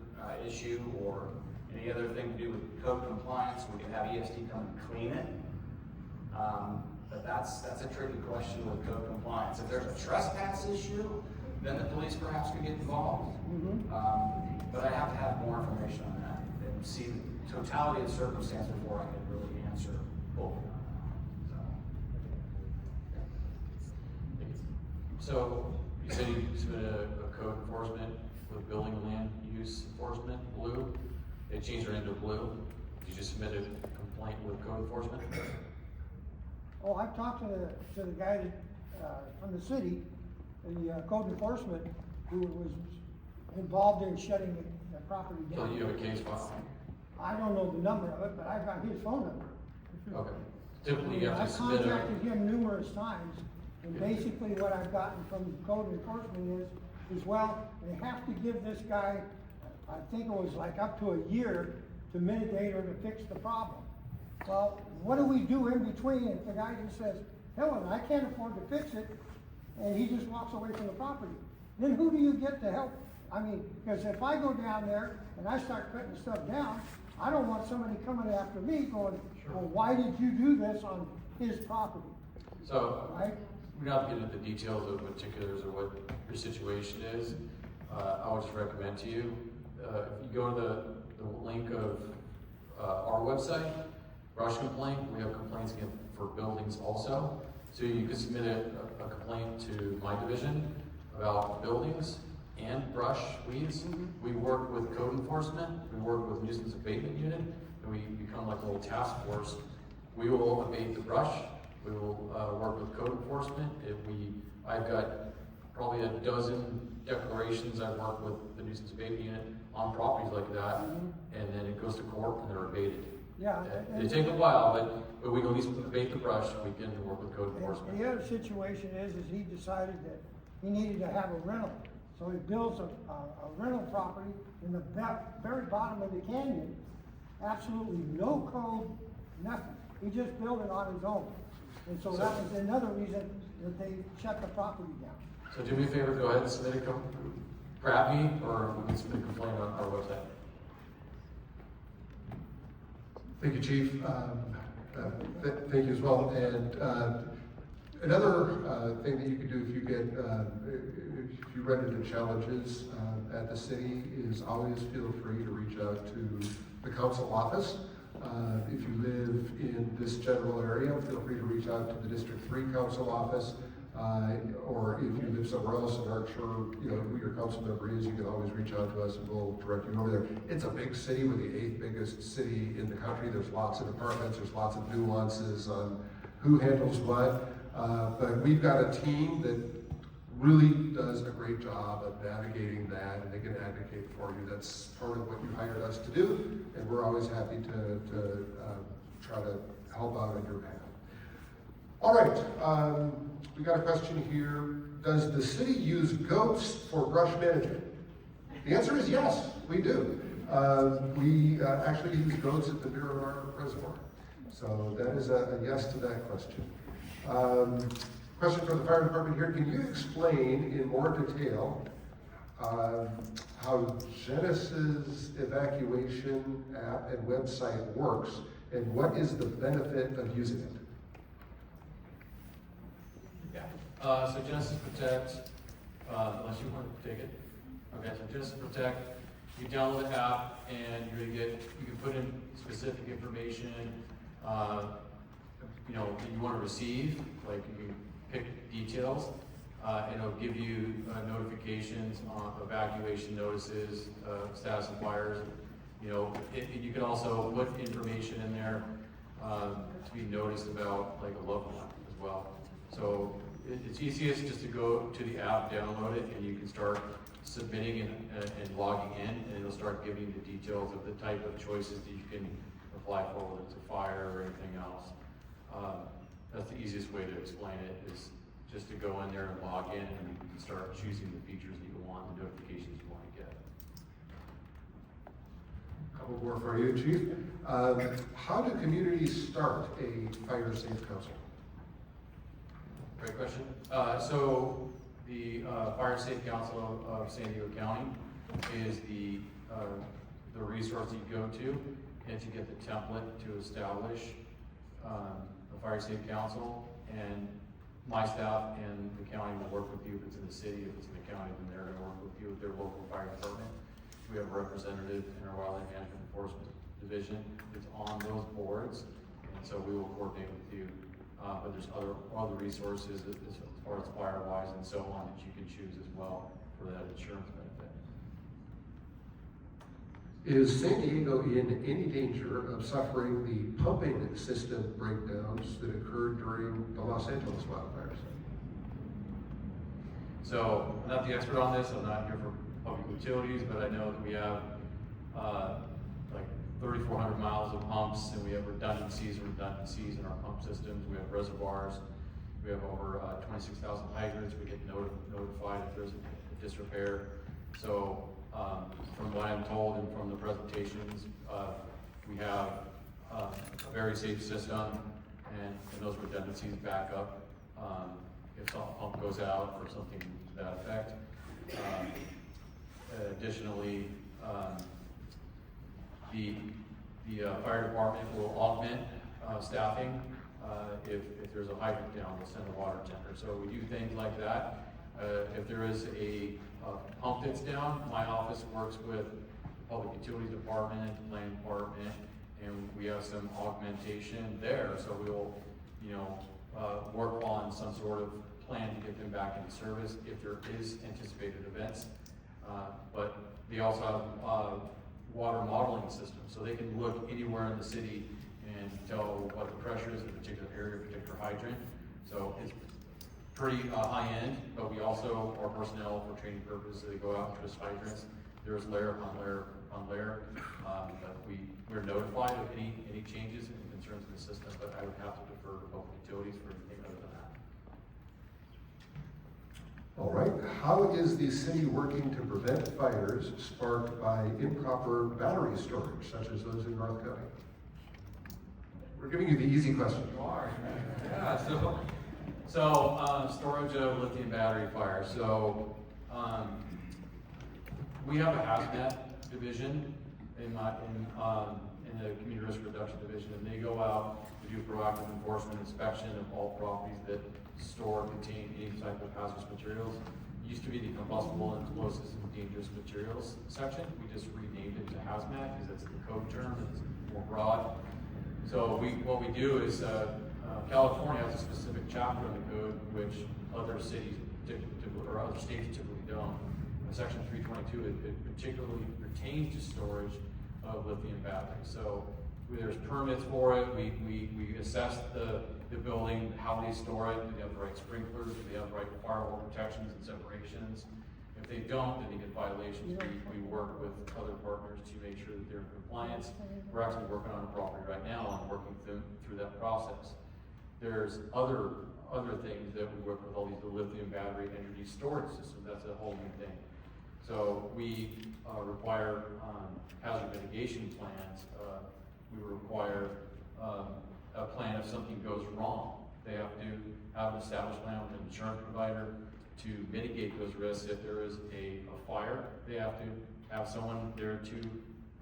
issue, or any other thing to do with code compliance. We could have ESD come and clean it. But that's a tricky question with code compliance. If there's a trespass issue, then the police perhaps could get involved. But I have to have more information on that and see the totality of the circumstance before I can really answer both. So, you said you submitted a code enforcement with building and land use enforcement, blue. They changed it into blue. Did you just submit a complaint with code enforcement? Oh, I've talked to the guy from the city, the code enforcement, who was involved in shutting the property So down. you have a case file? I don't know the number of it, but I've got his phone number. Okay. Typically, you have I've to submit a, contacted him numerous times, and basically what I've gotten from code enforcement is well, they have to give this guy, I think it was like up to a year to mitigate or to fix the problem. Well, what do we do in between if the guy just says, hell, I can't afford to fix it, and he just walks away from the property? Then who do you get to help? I mean, because if I go down there and I start cutting stuff down, I don't want somebody coming after me going, well, why did you do this on his property? so, Right? we don't have to get into the details of particulars of what your situation is. I would just recommend to you, if you go to the link of our website, brush complaint, we have complaints again for buildings also. So you can submit a complaint to my division about buildings and brush weeds. We work with code enforcement, we work with nuisance abatement unit, and we become like a little task force. We will abate the brush, we will work with code enforcement. I've got probably a dozen declarations I've worked with the nuisance abatement unit on properties like that, and then it goes to court and they're abated. Yeah. They take a while, but we can at least abate the brush, we can work with code And enforcement. the other situation is he decided that he needed to have a rental. So he builds a rental property in the very bottom of the canyon, absolutely no code, nothing. He just built it on his own. And so that was another reason that they shut the property down. So do me a favor, go ahead and submit grab me, or we can submit a complaint on our website. Thank you, Chief. Thank you as well. And another thing that you can do if you run into challenges at the city is always feel free to reach out to the council office. If you live in this general area, feel free to reach out to the District 3 Council office. Or if you live somewhere else and aren't sure, who your council member is, you can always reach out to us and we'll direct you over there. It's a big city. We're the 8th biggest city in the country. There's lots of departments. There's lots of nuances on who handles what. But we've got a team that really does a great job of navigating that, and they can advocate for you. That's part of what you hired us to do, and we're always happy to try to help out on your behalf. All right, we got a question here. Does the city use goats for brush management? The answer is yes, we do. We actually use goats at the Miramar Reservoir. So that is a yes to that question. Question for the fire department here. Can you explain in more detail how Genesis evacuation app and website works, and what is the benefit of using it? So Genesis Protect, unless you want to take it. Okay, so Genesis Protect, you download the app and you can put in specific information, that you want to receive, like you can pick details, and it'll give you notifications on evacuation notices, status of fires. You can also put information in there to be noticed about like a loved one as as well. So it's easiest just to go to the app, download it, and you can start submitting and logging in, and it'll start giving you the details of the type of choices that you can apply for, whether it's a fire or anything else. That's the easiest way to explain it, is just to go in there and log in, and you can start choosing the features that you want, the notifications you want to get. Couple more for you, Chief. How do communities start a fire safe council? Great question. So the Fire Safe Council of San Diego County is the resource that you go to, and to get the template to establish a Fire Safe Council. And my staff and the county will work with you. If it's in the city, if it's in the county, then they're going to work with you with their local fire department. We have a representative in our Wildland Management Enforcement Division that's on those boards, and so we will coordinate with you. But there's other resources as far as fire-wise and so on that you can choose as well for that insurance benefit. Is San Diego in any danger of suffering the pumping system breakdowns that occurred during the Los Angeles wildfires? So I'm not the expert on this. I'm not here for public utilities, but I know that we have like 3,400 miles of pumps, and we have redundancies in our pump systems. We have reservoirs. We have over 26,000 hydrants. We get notified if there's a disrepair. So from what I'm told and from the presentations, we have a very safe system, and those redundancies back up if some pump goes out or something to that effect. Additionally, the fire department will augment staffing if there's a hydrant down. We'll send a water tender. So we do things like that. If there is a pump that's down, my office works with the public utilities department, planning department, and we have some augmentation there. So we will, work on some sort of plan to get them back into service if there is anticipated events. But they also have water modeling systems, so they can look anywhere in the city and tell what the pressure is in a particular area, a particular hydrant. So it's pretty high end, but we also, our personnel for training purposes, they go out and twist hydrants. There's layer upon layer upon layer. But we're notified of any changes and concerns in the system, but I would have to defer to public utilities for anything other than that. All right, how is the city working to prevent fires sparked by improper battery storage, such as those in North County? We're giving you the easy question. You are. Yeah, so storage of lithium battery fire. So we have a hazmat division in the community risk reduction division, and they go out to do proactive enforcement inspection of all properties that store or contain any type of hazardous materials. It used to be the combustible and explosives and dangerous materials section. We just renamed it to hazmat because that's the code term. It's more broad. So what we do is California has a specific chapter in the code which other cities or other states typically don't. Section 322 it particularly pertains to storage of lithium batteries. So there's permits for it. We assess the building, how they store it. Do they have the right sprinklers? Do they have the right firewall protections and separations? If they don't, then they get violations. We work with other partners to make sure that they're in compliance. We're actually working on a property right now and working through that process. There's other things that we work with all these lithium battery energy storage systems. That's a whole new thing. So we require hazard mitigation plans. We require a plan if something goes wrong. They have to have an established plan with an insurance provider to mitigate those risks. If there is a fire, they have to have someone there to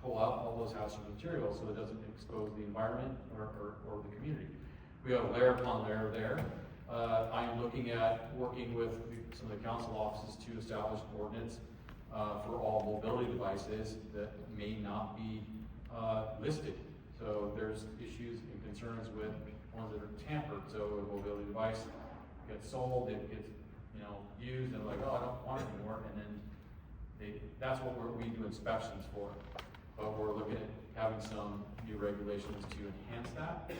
pull out all those hazardous materials so it doesn't expose the environment or the community. We have layer upon layer there. I am looking at working with some of the council offices to establish an ordinance for all mobility devices that may not be listed. So there's issues and concerns with ones that are tampered. So a mobility device gets sold, it gets used, and they're like, oh, I don't want it anymore, and then that's what we do inspections for. But we're looking at having some new regulations to enhance that.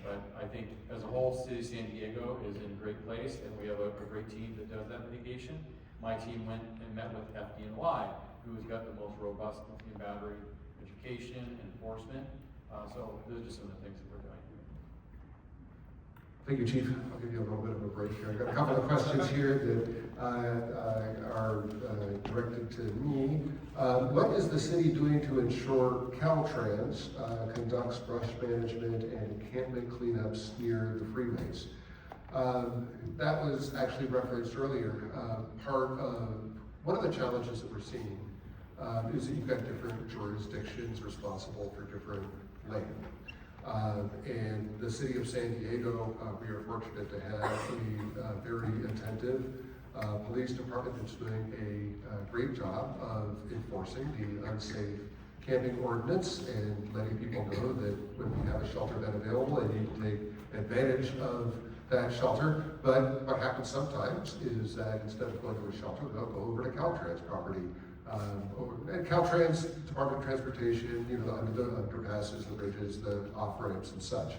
But I think think as a whole, City of San Diego is in a great place, and we have a great team that does that mitigation. My team went and met with FDNY, who's got the most robust lithium battery education and enforcement. So those are just some of the things that we're doing. Thank you, Chief. I'll give you a little bit of a break here. I got a couple of questions here that are directed to me. What is the city doing to ensure Caltrans conducts brush management and encampment cleanups near the freeways? That was actually referenced earlier. One of the challenges that we're seeing is that you've got different jurisdictions responsible for different land. And the city of San Diego, we are fortunate to have a very attentive police department that's doing a great job of enforcing the unsafe camping ordinance and letting people know that when we have a shelter bed available, they need to take advantage of that shelter. But what happens sometimes is that instead of going to a shelter, they'll go over to Caltrans property. And Caltrans, Department of Transportation, the underpasses, the bridges, the off-ramps and such.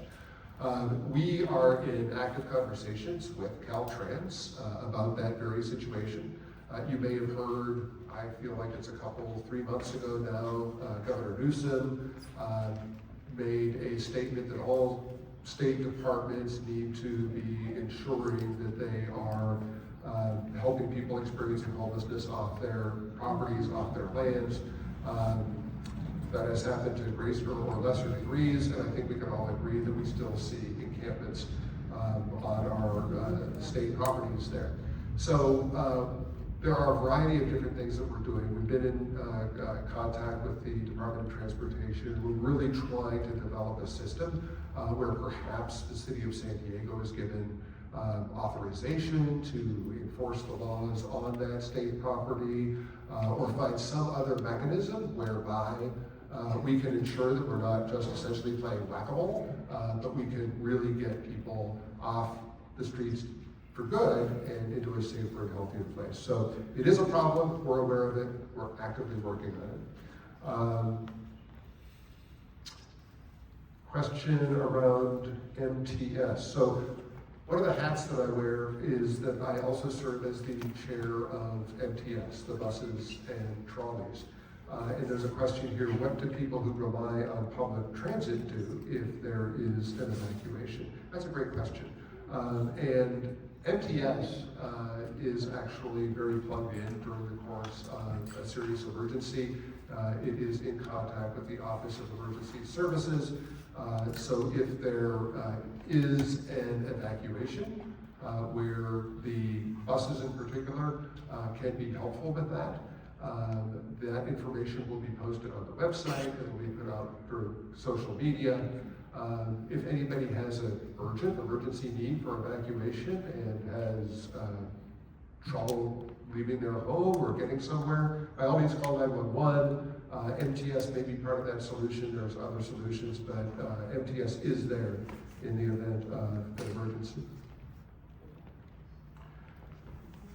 We are in active conversations with Caltrans about that very situation. You may have heard, I feel like it's 3 months ago now, Governor Newsom made a statement that all state departments need to be ensuring that they are helping people experiencing homelessness off their properties, off their lands. That has happened to greater or lesser degrees, and I think we can all agree that we still see encampments on our state properties there. So there are a variety of different things that we're doing. We've been in contact with the Department of Transportation. We're really trying to develop a system where perhaps the city of San Diego is given authorization to enforce the laws on that state property, or find some other mechanism whereby we can ensure that we're not just essentially playing whack-a-mole, but we can really get people off the streets for good and into a safer and healthier place. So it is a problem, we're aware of it, we're actively working on it. Question around MTS. So one of the hats that I wear is that I also serve as the chair of MTS, the buses and trolleys. And there's a question here, what do people who rely on public transit do if there is an evacuation? That's a great question. And MTS is actually very plugged in during the course of a serious emergency. It is in contact with the Office of Emergency Services. So if there is an evacuation where the buses in particular can be helpful with that, that information will be posted on the website, it will be put out through social media. If anybody has an urgent emergency need for evacuation and has trouble leaving their home or getting somewhere, by all means call 911. MTS may be part of that solution. There's other solutions, but MTS is there in the event of an emergency.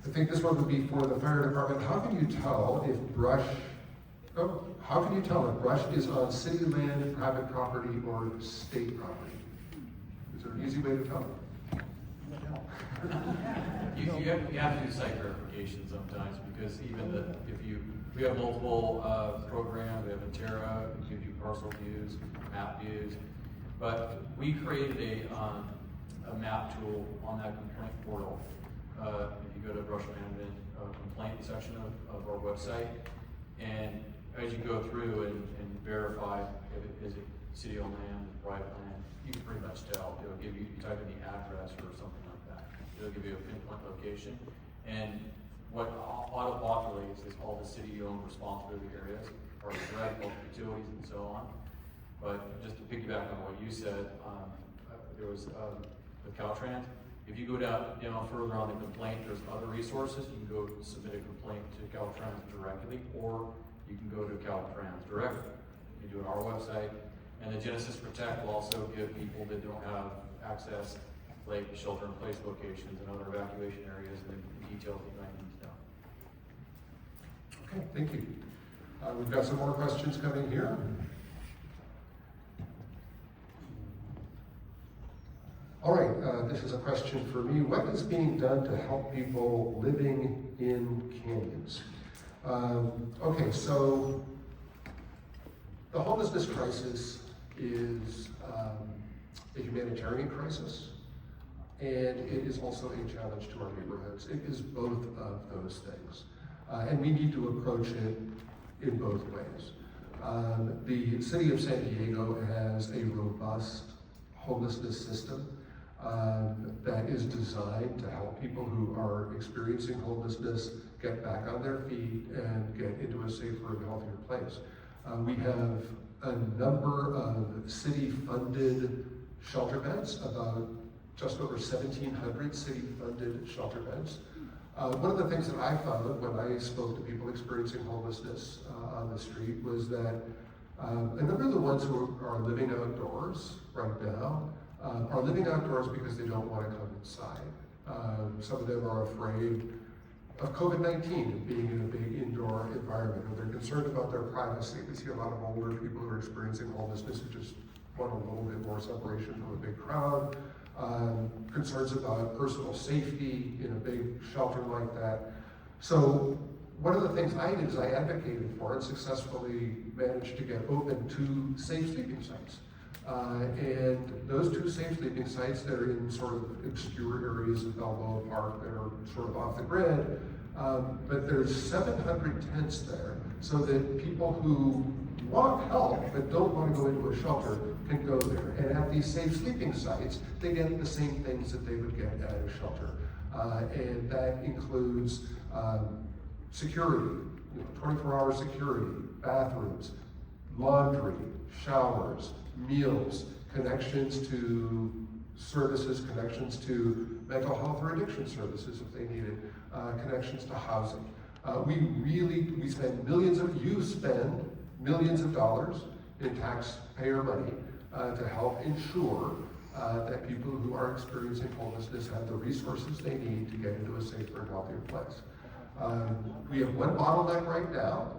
I think this one would be for the fire department. How can you tell if brush is on city land, private property, or state property? Is there an easy way to tell? You have to do site verification sometimes, because even we have multiple programs, we have Intera, we give you parcel views, map views, but we created a map tool on that complaint portal. If you go to brush management complaint section of our website, and as you go through and verify if it is city-owned land, private land, you can pretty much tell. It'll give you type in the address or something like that. It'll give you a pinpoint location. And what auto-populates is all the city-owned responsibility areas, or direct utilities and so on. But just to piggyback on what you said, there was with Caltrans. If you go down further on the complaint, there's other resources. You can go submit a complaint to Caltrans directly, or you can go to Caltrans directly. You can do it on our website. And the Genesis Protect will also give people that don't have access, like shelter-in-place locations and other evacuation areas, and the details that you might need to know. Okay, thank you. We've got some more questions coming here. All right, this is a question for me. What is being done to help people living in canyons? Okay, so the homelessness crisis is a humanitarian crisis, and it is also a challenge to our neighborhoods. It is both of those things, and we need to approach it in both ways. The city of San Diego has a robust homelessness system that is designed to help people who are experiencing homelessness get back on their feet and get into a safer and healthier place. We have a number of city-funded shelter beds, about just over 1,700 city-funded shelter beds. One of the things that I found when I spoke to people experiencing homelessness on the street was that a number of the ones who are living outdoors right now are living outdoors because they don't want to come inside. Some of them are afraid of COVID-19 and being in a big indoor environment, or they're concerned about their privacy. We see a lot of older people who are experiencing homelessness who just want a little bit more separation from a big crowd. Concerns about personal safety in a big shelter like that. So one of the things I did is I advocated for and successfully managed to get open 2 safe sleeping sites. And those 2 safe sleeping sites that are in sort of obscure areas of Balboa Park that are sort of off the grid, but there's 700 tents there so that people who want help but don't want to go into a shelter can go there. And at these safe sleeping sites, they get the same things that they would get at a shelter. And that includes security, 24-hour security, bathrooms, laundry, showers, meals, connections to services, connections to mental health or addiction services if they need it, connections to housing. We spend you spend millions of dollars in taxpayer money to help ensure that people who are experiencing homelessness have the resources they need to get into a safer and healthier place. We have one bottleneck right now,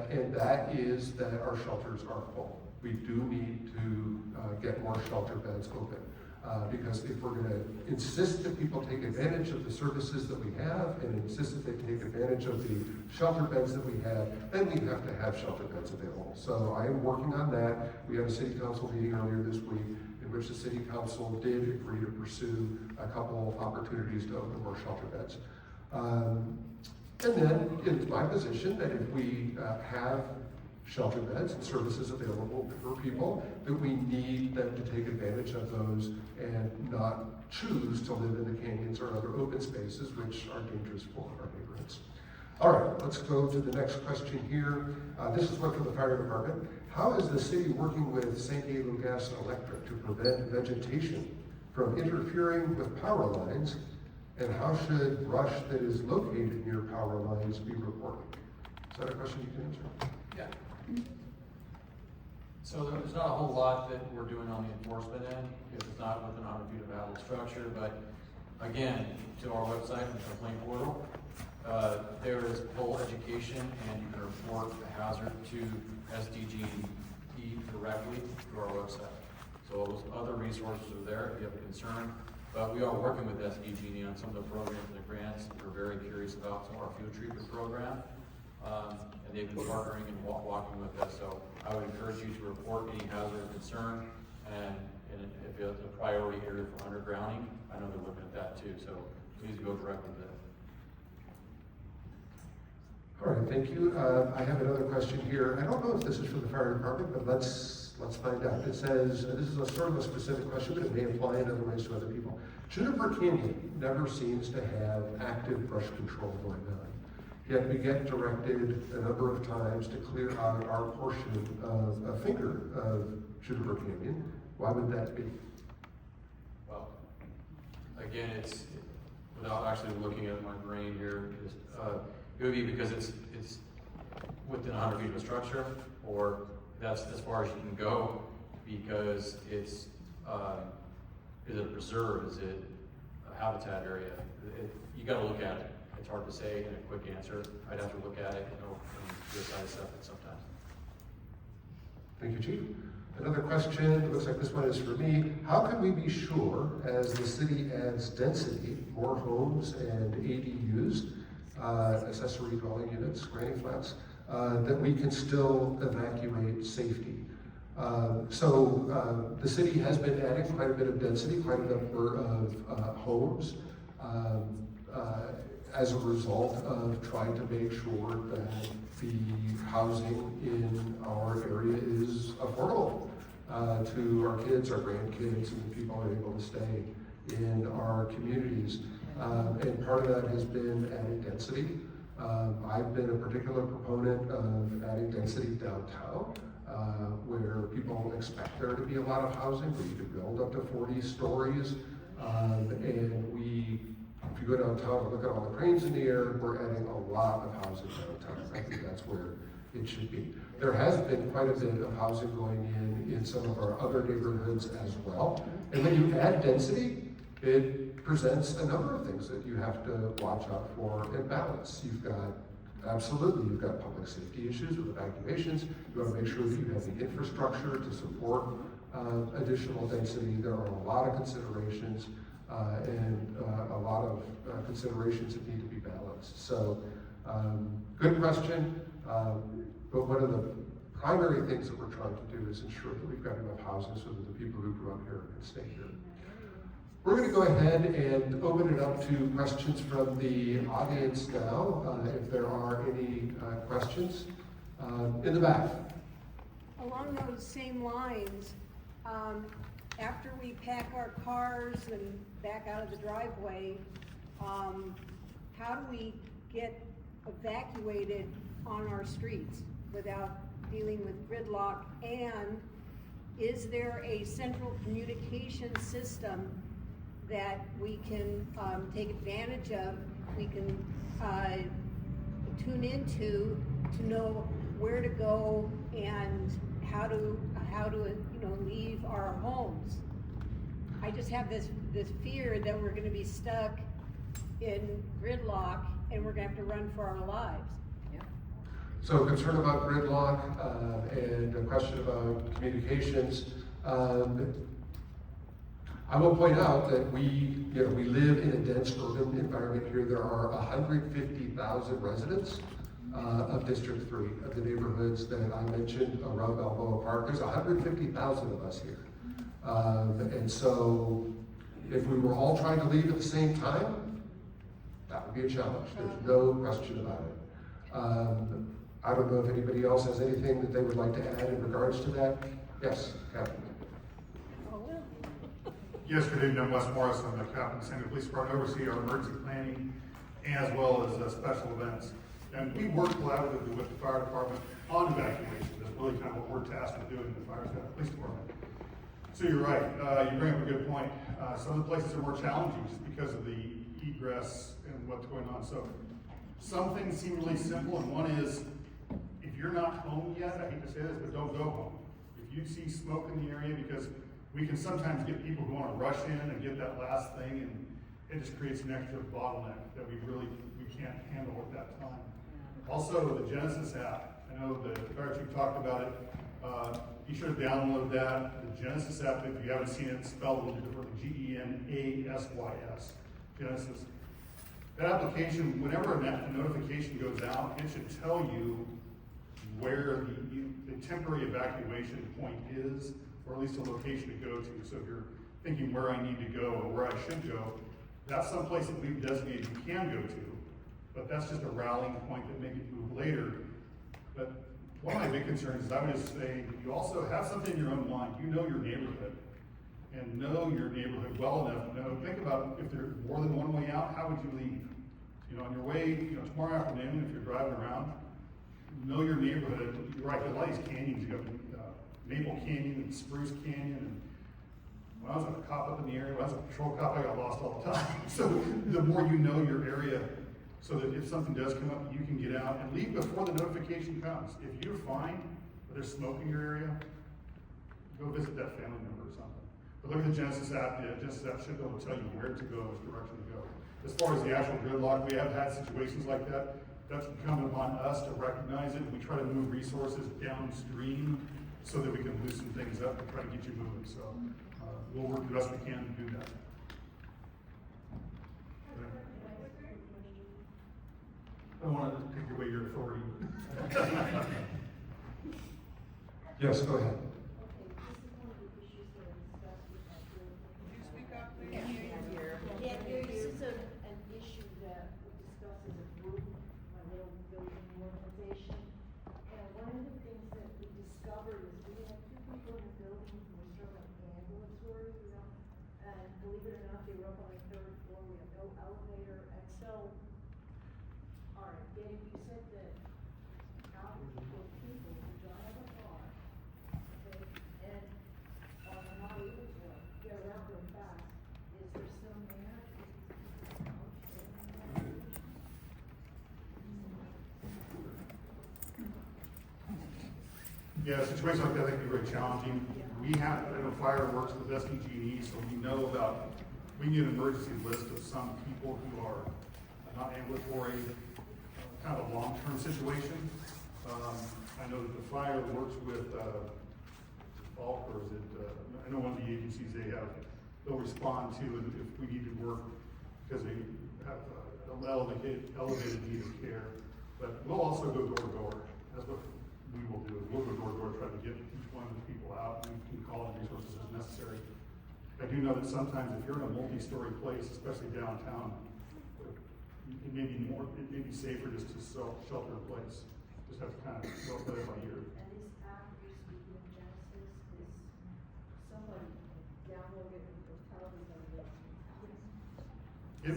and that is that our shelters are full. We do need to get more shelter beds open. Because if we're going to insist that people take advantage of the services that we have and insist that they take advantage of the shelter beds that we have, then we have to have shelter beds available. So I am working on that. We had a city council meeting earlier this week in which the city council did agree to pursue a couple of opportunities to open more shelter beds. And then it's my position that if we have shelter beds and services available for people, that we need them to take advantage of those and not choose to live in the canyons or other open spaces which are dangerous for our neighborhoods. All right, let's go to the next question here. This is one from the fire department. How is the city working with San Diego Gas and Electric to prevent vegetation from interfering with power lines, and how should brush that is located near power lines be reported? Is that a question you can answer? Yeah. So there's not a whole lot that we're doing on the enforcement end, because it's not within 100 feet of habitable structure, but again, to our website and complaint portal, there is full education, and you can report the hazard to SDG&E directly through our website. So those other resources are there if you have a concern, but we are working with SDG&E on some of the programs and the grants that we're very curious about. So our fuel treatment program, and they've been partnering and walking with us. So I would encourage you to report any hazard or concern, and if it's a priority area for undergrounding, I know they're looking at that too. So please go directly to them. All right, thank you. I have another question here. I don't know if this is from the fire department, but let's find out. It says, this is a sort of a specific question, but it may apply in other ways to other people. Juniper Canyon never seems to have active brush control going on. Yet we get directed a number of times to clear out our portion of a finger of Juniper Canyon. Why would that be? Well, again, it's without actually looking at my brain here. It would be because it's within 100 feet of a structure, or that's as far as you can go, because it's is it a preserve? Is it a habitat area? You got to look at it. It's hard to say in a quick answer. I'd have to look at it, and do a side assessment sometimes. Thank you, Chief. Another question, it looks like this one is for me. How can we be sure, as the city adds density, more homes and ADUs, accessory dwelling units, granny flats, that we can still evacuate safety? The city has been adding quite a bit of density, quite a number of homes, as a result of trying to make sure that the housing in our area is affordable to our kids, our grandkids, and the people who are able to stay in our communities. And part of that has been adding density. I've been a particular proponent of adding density downtown, where people expect there to be a lot of housing, where you can build up to 40 stories. If you go downtown and look at all the cranes in the air, we're adding a lot of housing downtown. I think that's where it should be. There has been quite a bit of housing going in some of our other neighborhoods as well. And when you add density, it presents a number of things that you have to watch out for and balance. You've got public safety issues with evacuations. You want to make sure that you have the infrastructure to support additional density. There are a lot of considerations and a lot of considerations that need to be balanced. So, good question. But one of the primary things that we're trying to do is ensure that we've got enough housing so that the people who grew up here can stay here. We're going to go ahead and open it up to questions from the audience now, if there are any questions. In the back. Along those same lines, after we pack our cars and back out of the driveway, how do we get evacuated on our streets without dealing with gridlock? And is there a central communication system that we can take advantage of, we can tune into to know where to go and how to leave our homes? I just have this fear that we're gonna be stuck in gridlock and we're gonna have to run for our lives. So a concern about gridlock and a question about communications. I will point out that we live in a dense urban environment here. There are 150,000 residents of District 3, of the neighborhoods that I mentioned around Balboa Park. There's 150,000 of us here. And so if we were all trying to leave at the same time, that would be a challenge. There's no question about it. I don't know if anybody else has anything that they would like to add in regards to that. Yes, Captain. Yes, good evening, I'm Wes Morris. I'm the captain of the San Diego Police Department, oversee our emergency planning as well as special events. And we work collaboratively with the fire department on evacuation. That's really kind of what we're tasked with doing in the fire police department. So you're right, you bring up a good point. Some of the places are more challenging just because of the egress and what's going on. So some things seem really simple, and one is, if you're not home yet, I hate to say this, but don't go home. If you see smoke in the area, because we can sometimes get people who want to rush in and get that last thing, and it just creates an extra bottleneck that we can't handle at that time. Also, the Genesis app. I know the fire chief talked about it. You should have downloaded that. The Genesis app, if you haven't seen it, it's spelled a little differently, G-E-N-A-S-Y-S, Genesis. That application, whenever a notification goes out, it should tell you where the temporary evacuation point is, or at least a location to go to. So if you're thinking where I need to go or where I should go, that's someplace that we've designated you can go to, but that's just a rallying point that maybe move later. But one of my big concerns is I would just say, you also have something in your own mind. You know your neighborhood, and know your neighborhood well enough. Think about if there's more than one way out, how would you leave? On your way, tomorrow afternoon, if you're driving around, know your neighborhood. You're right, there's a lot of these canyons. You got Maple Canyon and Spruce Canyon. And when I was a cop up in the area, when I was a patrol cop, I got lost all the time. So the more you know your area, so that if something does come up, you can get out and leave before the notification comes. If you're fine, but there's smoke in your area, go visit that family member or something. But look at the Genesis app. The Genesis app should be able to tell you where to go, which direction to go. As far as the actual gridlock, we have had situations like that. That's incumbent upon us to recognize it. We try to move resources downstream so that we can loosen things up and try to get you moving. So we'll work the best we can to do that. I don't want to take away your authority. Yes, go ahead. Yeah, this is an issue that we discuss as a group, my little building organization. And one of the things that we discovered is we have two people in the building who are sort of ambulatory, and believe it or not, they were up on the third floor, we have no elevator, and so, all right, Dave, you said that out for people who don't have a car, okay, and are not able to get around very fast, is there some manner? Yeah, a situation like that can be very challenging. We have, fire works with SDG&E, so we know about, we need an emergency list of some people who are not ambulatory, kind of a long-term situation. I know that the fire works with, Falk, or is it, I know one of the agencies they'll respond to if we need to work, because they have an elevated need of care. But we'll also go door to door. That's what we will do. We'll go door to door, try to get each one of the people out, and we can call in resources as necessary. I do know that sometimes if you're in a multi-story place, especially downtown, it may be safer just to shelter in place. Just have to kind of play it by ear. And this app you're speaking of, Genesis, is somebody downloaded or television this? It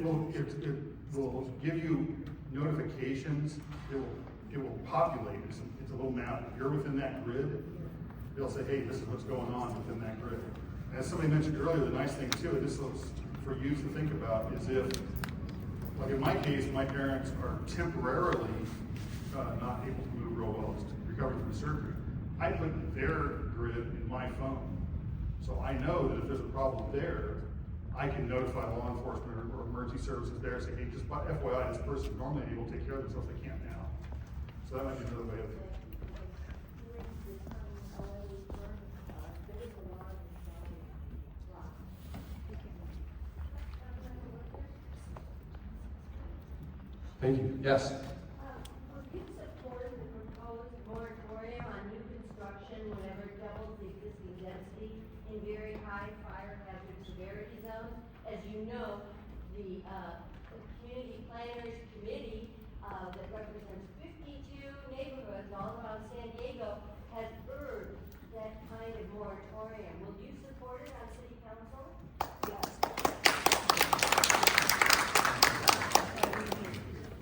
will give you notifications. It will populate. It's a little map. If you're within that grid, they'll say, hey, this is what's going on within that grid. As somebody mentioned earlier, the nice thing too, this is for you to think about, is if, like in my case, my parents are temporarily not able to move real well, just recovering from surgery. I put their grid in my phone. So I know that if there's a problem there, I can notify law enforcement or emergency services there and say, hey, just FYI, this person normally able to take care of themselves, they can't now. So that might be another way of Thank you. Yes. Would you support the proposed moratorium on new construction whenever it doubles the existing density in very high fire hazard severity zones? As you know, the Community Planners Committee that represents 52 neighborhoods all around San Diego has urged that kind of moratorium. Will you support it on City Council? Yes.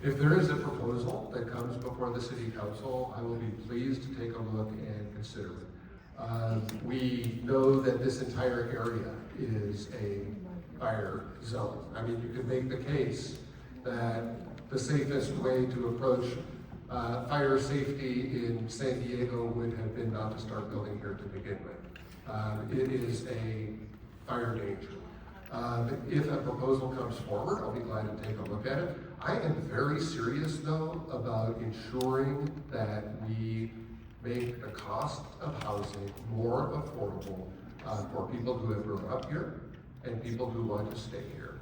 If there is a proposal that comes before the city council, I will be pleased to take a look and consider it. We know that this entire area is a fire zone. I mean, you could make the case that the safest way to approach fire safety in San Diego would have been not to start building here to begin with. It is a fire danger. If a proposal comes forward, I'll be glad to take a look at it. I am very serious, though, about ensuring that we make the cost of housing more affordable for people who have grown up here and people who want to stay here.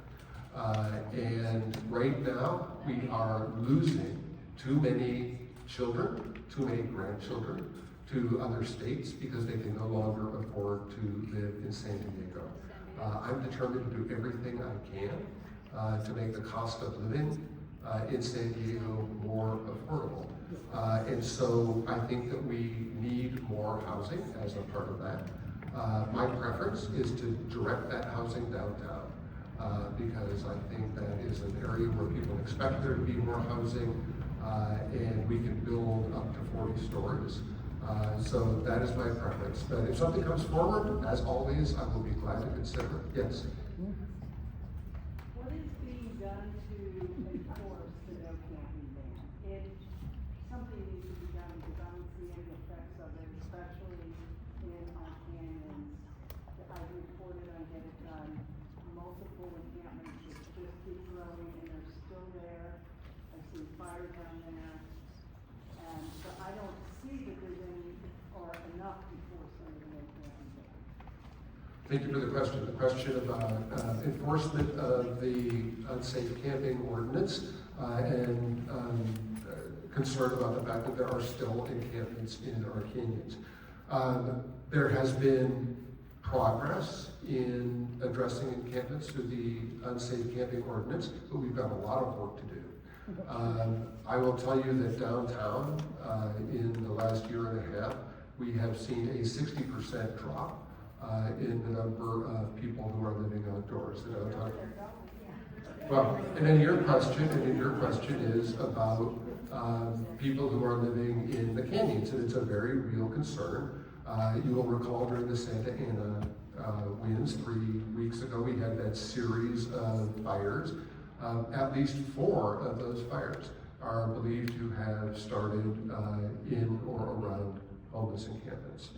And right now, we are losing too many children, too many grandchildren to other states because they can no longer afford to live in San Diego. I'm determined to do everything I can to make the cost of living in San Diego more affordable. And so I think that we need more housing as a part of that. My preference is to direct that housing downtown because I think that is an area where people expect there to be more housing and we can build up to 40 stories. So that is my preference. But if something comes forward, as always, I will be glad to consider it. Yes? What is being done to enforce the no camping ban? Something needs to be done because I don't see any effects of it, especially in our canyons. I've reported on getting done multiple encampments that just keep growing and they're still there. I've seen fire down there. And so I don't see that there's any or enough enforcement. Thank you for the question. The question about enforcement of the unsafe camping ordinance and concern about the fact that there are still encampments in our canyons. There has been progress in addressing encampments through the unsafe camping ordinance, but we've got a lot of work to do. I will tell you that downtown, in the last year and a half, we have seen a 60% drop in the number of people who are living outdoors. Well, and then your question is about people who are living in the canyons, and it's a very real concern. You will recall during the Santa Ana winds 3 weeks ago, we had that series of fires. At least 4 of those fires are believed to have started in or around homeless encampments.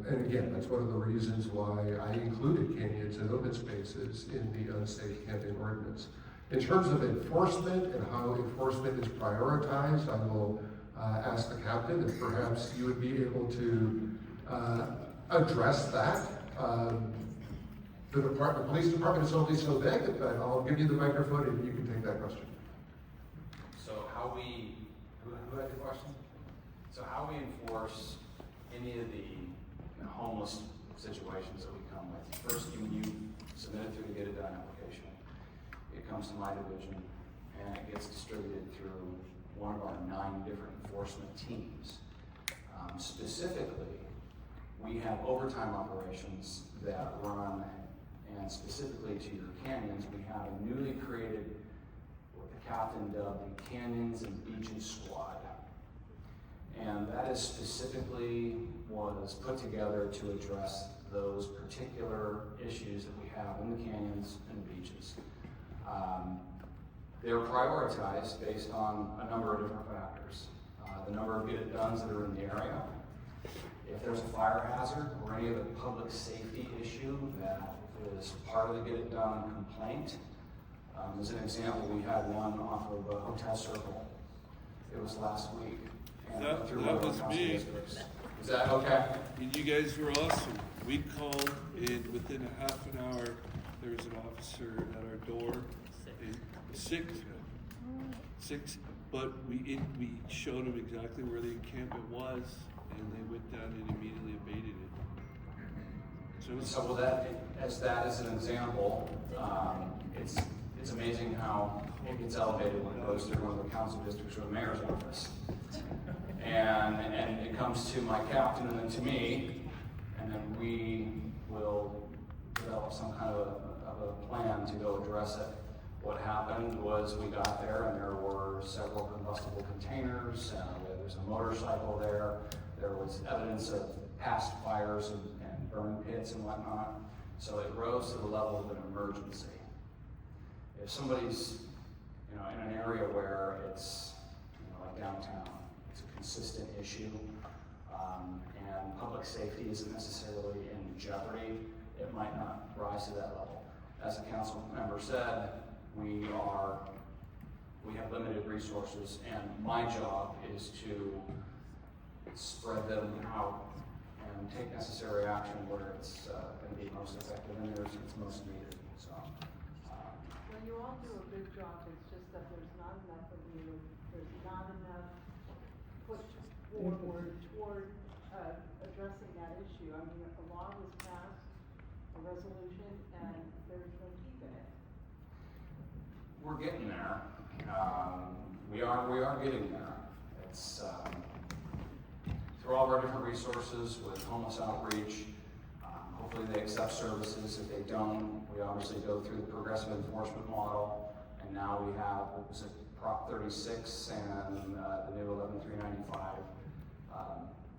And again, that's one of the reasons why I included canyons and open spaces in the unsafe camping ordinance. In terms of enforcement and how enforcement is prioritized, I will ask the captain if perhaps you would be able to address that. The police department is only so big, but I'll give you the microphone and you can take that question. So who had the question? So how we enforce any of the homeless situations that we come with. First, when you submit it through the Get It Done application, it comes to my division and it gets distributed through one of our 9 different enforcement teams. Specifically, we have overtime operations that run, and specifically to your canyons, we have a newly created, what the captain dubbed the Canyons and Beaches Squad. And that is specifically was put together to address those particular issues that we have in the canyons and the beaches. They're prioritized based on a number of different factors. The number of get-it-dones that are in the area, if there's a fire hazard or any other public safety issue that is part of the Get It Done complaint. As an example, we had one off of Hotel Circle. It was last week. That was me. Is that okay? You guys were awesome. We called, and within a half an hour, there was an officer at our door. Six, but we showed them exactly where the encampment was, and they went down and immediately abated it. So with that, as an example, it's amazing how it gets elevated when it goes through one of the council districts or the mayor's office. And it comes to my captain and then to me, and then we will develop some kind of a plan to go address it. What happened was we got there and there were several combustible containers, there's a motorcycle there, there was evidence of past fires and burn pits and whatnot. So it rose to the level of an emergency. If somebody's in an area where it's like downtown, it's a consistent issue, and public safety isn't necessarily in jeopardy, it might not rise to that level. As the council member said, we have limited resources, and my job is to spread them out and take necessary action where it's going to be most effective and it's most needed. So, Well, you all do a good job, it's just that there's not enough of you, there's not enough push forward toward addressing that issue. I mean, if the law was passed, a resolution, and there's no teeth in it. we're getting there. We are getting there. It's through all of our different resources with homeless outreach. Hopefully they accept services. If they don't, we obviously go through the progressive enforcement model. And now we have, what was it, Prop 36 and the new 11395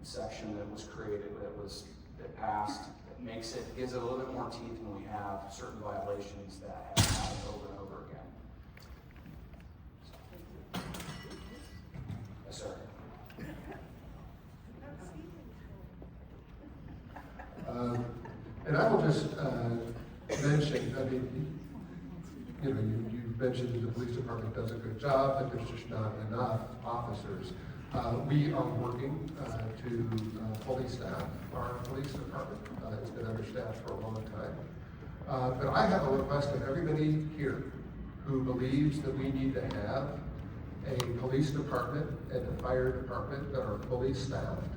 section that was created, that passed. It makes it, gives it a little bit more teeth when we have certain violations that have happened over and over again. Yes, sir. And I will just mention, I mean, you mentioned that the police department does a good job, but there's just not enough officers. We are working to fully staff our police department. It's been understaffed for a long time. But I have a request of everybody here who believes that we need to have a police department and a fire department that are fully staffed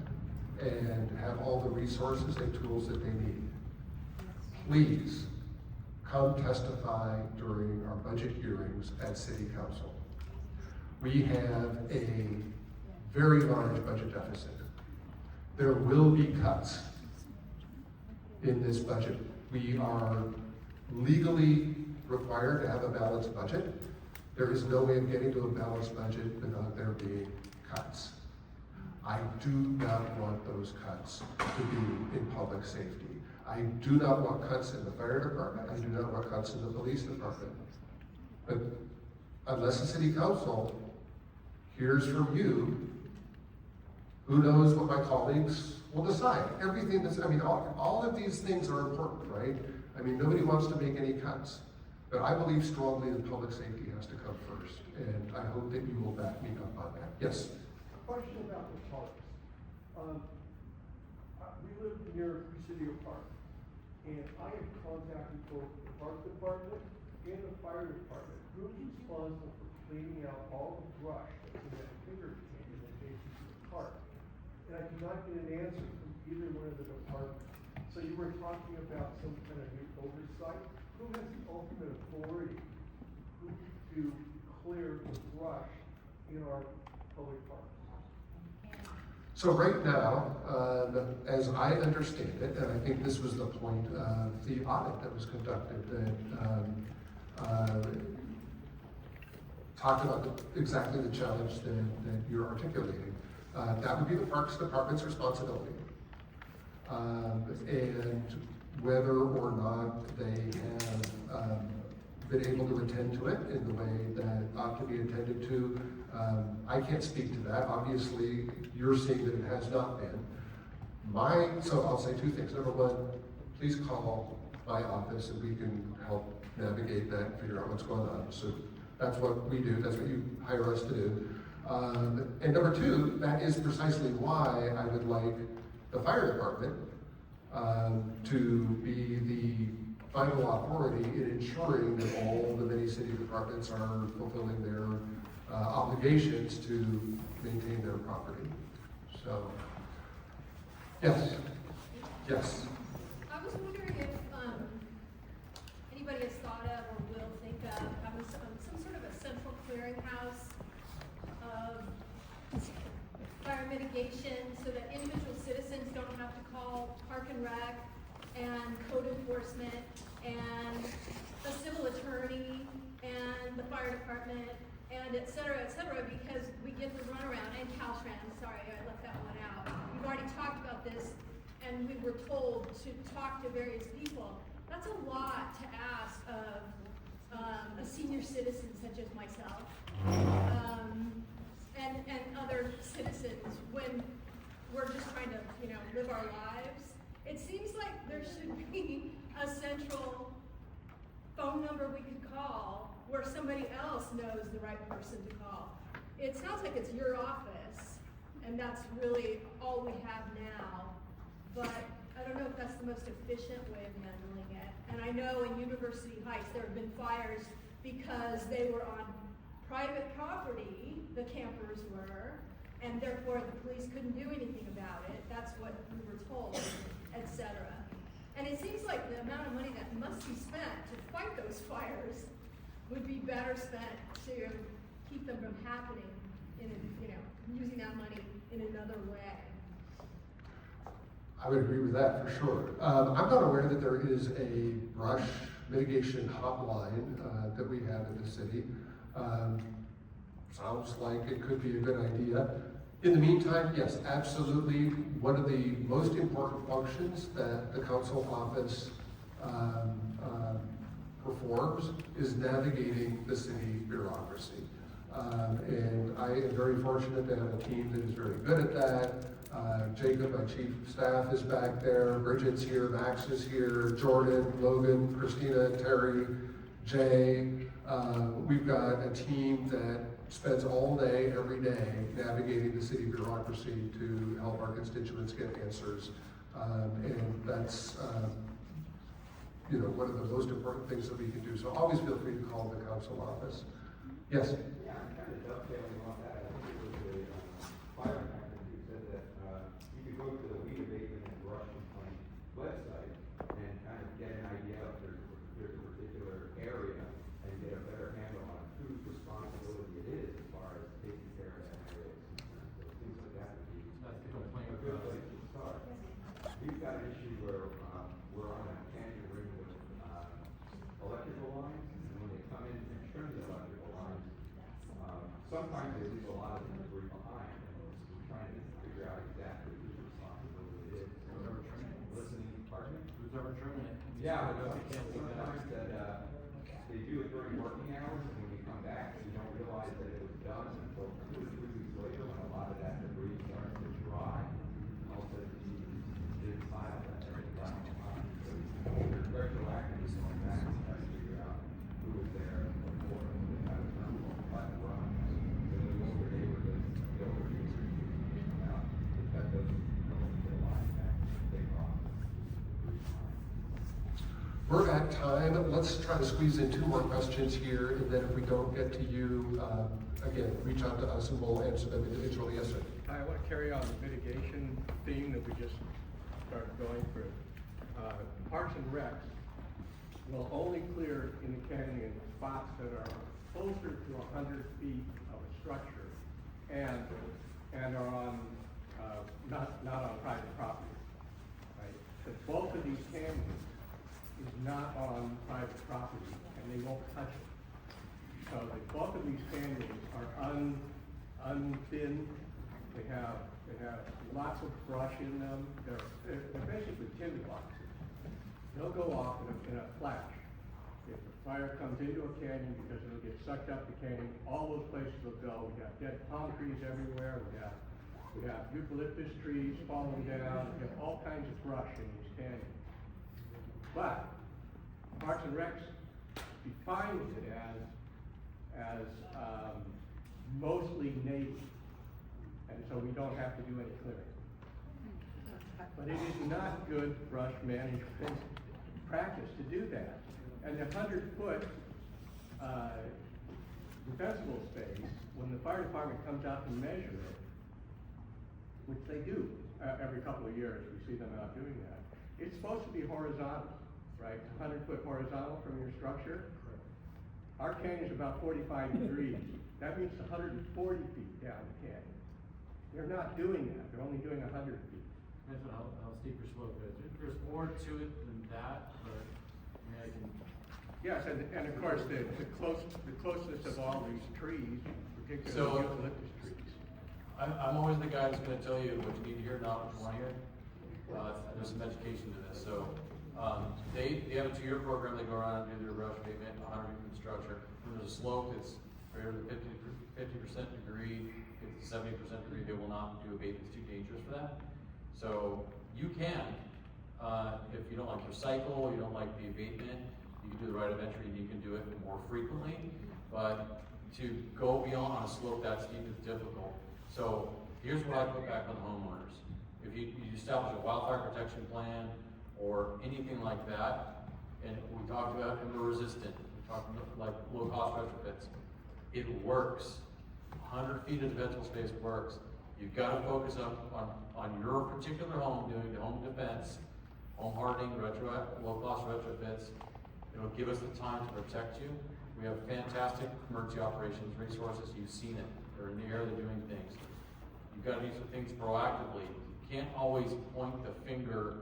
and have all the resources and tools that they need. Please come testify during our budget hearings at City Council. We have a very large budget deficit. There will be cuts in this budget. We are legally required to have a balanced budget. There is no way of getting to a balanced budget without there being cuts. I do not want those cuts to be in public safety. I do not want cuts in the fire department. I do not want cuts in the police department. But unless the city council hears from you, who knows what my colleagues will decide. Everything that's, all of these things are important, right? Nobody wants to make any cuts. But I believe strongly that public safety has to come first. And I hope that you will back me up on that. Yes? Question about the parks. We live near Presidio Park, and I have contacted both the park department and the fire department. Who's responsible for cleaning out all the brush that's in that finger canyon adjacent to the park? And I cannot get an answer from either one of the departments. So you were talking about some kind of new oversight. Who has the ultimate authority to clear the brush in our public parks? So right now, as I understand it, and I think this was the point of the audit that was conducted that talked about exactly the challenge that you're articulating. That would be the Parks Department's responsibility. And whether or not they have been able to attend to it in the way that ought to be attended to, I can't speak to that. Obviously, you're seeing that it has not been. So I'll say two things. Number one, please call my office and we can help navigate that and figure out what's going on. So that's what we do. That's what you hire us to do. And number two, that is precisely why I would like the fire department to be the final authority in ensuring that all the many city departments are fulfilling their obligations to maintain their property. So, yes, yes. I was wondering if anybody has thought of or will think of having some sort of a central clearinghouse of fire mitigation so that individual citizens don't have to call Park and Rec and code enforcement and a civil attorney and the fire department and et cetera, because we get the runaround, and Caltrans, sorry, I left that one out. We've already talked about this, and we were told to talk to various people. That's a lot to ask of a senior citizen such as myself, and other citizens when we're just trying to, live our lives. It seems like there should be a central phone number we could call where somebody else knows the right person to call. It sounds like it's your office, and that's really all we have now, but I don't know if that's the most efficient way of handling it. And I know in University Heights there have been fires because they were on private property, the campers were, and therefore the police couldn't do anything about it. That's what we were told, etc. And it seems like the amount of money that must be spent to fight those fires would be better spent to keep them from happening in, using that money in another way. I would agree with that for sure. I'm not aware that there is a brush mitigation hotline that we have in the city. Sounds like it could be a good idea. In the meantime, yes, absolutely. One of the most important functions that the council office performs is navigating the city bureaucracy. And I am very fortunate to have a team that is very good at that. Jacob, my chief of staff, is back there. Bridget's here, Max is here, Jordan, Logan, Christina, Terry, Jay. We've got a team that spends all day, every day, navigating the city bureaucracy to help our constituents get answers. And that's, one of the most important things that we can do. So always feel free to call the council office. Yes? Yeah, I'm kind of dovetailing on that. I think it was the fire captain who said that you could go to the weed abatement and brush complaint website and kind of get an idea of there's a particular area and get a better handle on whose responsibility it is as far as taking care of that area is concerned. So it seems like that would be That's the complaint a good place to start. We've got an issue where we're on a canyon ring with electrical lines, and when they come in and trim the electrical lines, sometimes they leave a lot of the debris behind, and we're trying to figure out exactly whose responsibility it is. Who's ever trimming it? Listening, pardon me? Who's ever trimming it? Yeah, but You can't leave that. sometimes that, they do it during working hours, and when you come back, you don't realize that it was done until 2 or 3 weeks later, when a lot of that debris starts to dry, and all of a sudden you didn't file that every last time. So there's retroactive going back and trying to figure out who was there before, and they had a term called flat run. So the older neighborhoods, the older users, out, they cut those, the line back, take off. We're at time. Let's try to squeeze in 2 more questions here, and then if we don't get to you, again, reach out to us and we'll answer them individually. Yes, sir. I want to carry on the mitigation theme that we just started going through. Parks and Recs will only clear in the canyon spots that are closer to 100 feet of a structure and are on, not on private property, right? The bulk of these canyons is not on private property, and they won't touch it. So the bulk of these canyons are unthinned. They have lots of brush in them. They're basically tinder boxes. They'll go off in a flash. If the fire comes into a canyon, because it'll get sucked up the canyon, all those places will go. We have dead palm trees everywhere. We have eucalyptus trees falling down. We have all kinds of brush in these canyons. But Parks and Recs defines it as mostly native, and so we don't have to do any clearing. But it is not good brush management practice to do that. And the 100-foot defensible space, when the fire department comes out to measure it, which they do every couple of years, we see them out doing that, it's supposed to be horizontal, right? 100-foot horizontal from your structure. Our canyon's about 45 degrees. That means 140 feet down the canyon. They're not doing that. They're only doing 100 feet. Depends on how steep your slope is. There's more to it than that, but I mean, I can. Yes, and of course, the closest of all these trees, particularly eucalyptus trees. I'm always the guy that's gonna tell you what you need to hear, not what you wanna hear. There's some education to this, so, they have a 2-year program, they go around and do their brush abatement, 100 feet from the structure. When there's a slope that's greater than 50% degree, 70% degree, they will not do abatement, it's too dangerous for that. So, you can, if you don't like your cycle, you don't like the abatement, you can do the right of entry and you can do it more frequently, but to go beyond on a slope that steep is difficult. So here's what I put back on the homeowners. If you establish a wildfire protection plan or anything like that, and we talked about timber resistant, we talked about like low cost retrofits, it works. 100 feet of defensible space works. You've got to focus on your particular home, doing the home defense, home hardening, low cost retrofits. It'll give us the time to protect you. We have fantastic emergency operations resources. You've seen it. They're in the air, they're doing things. You've got to do some things proactively. You can't always point the finger.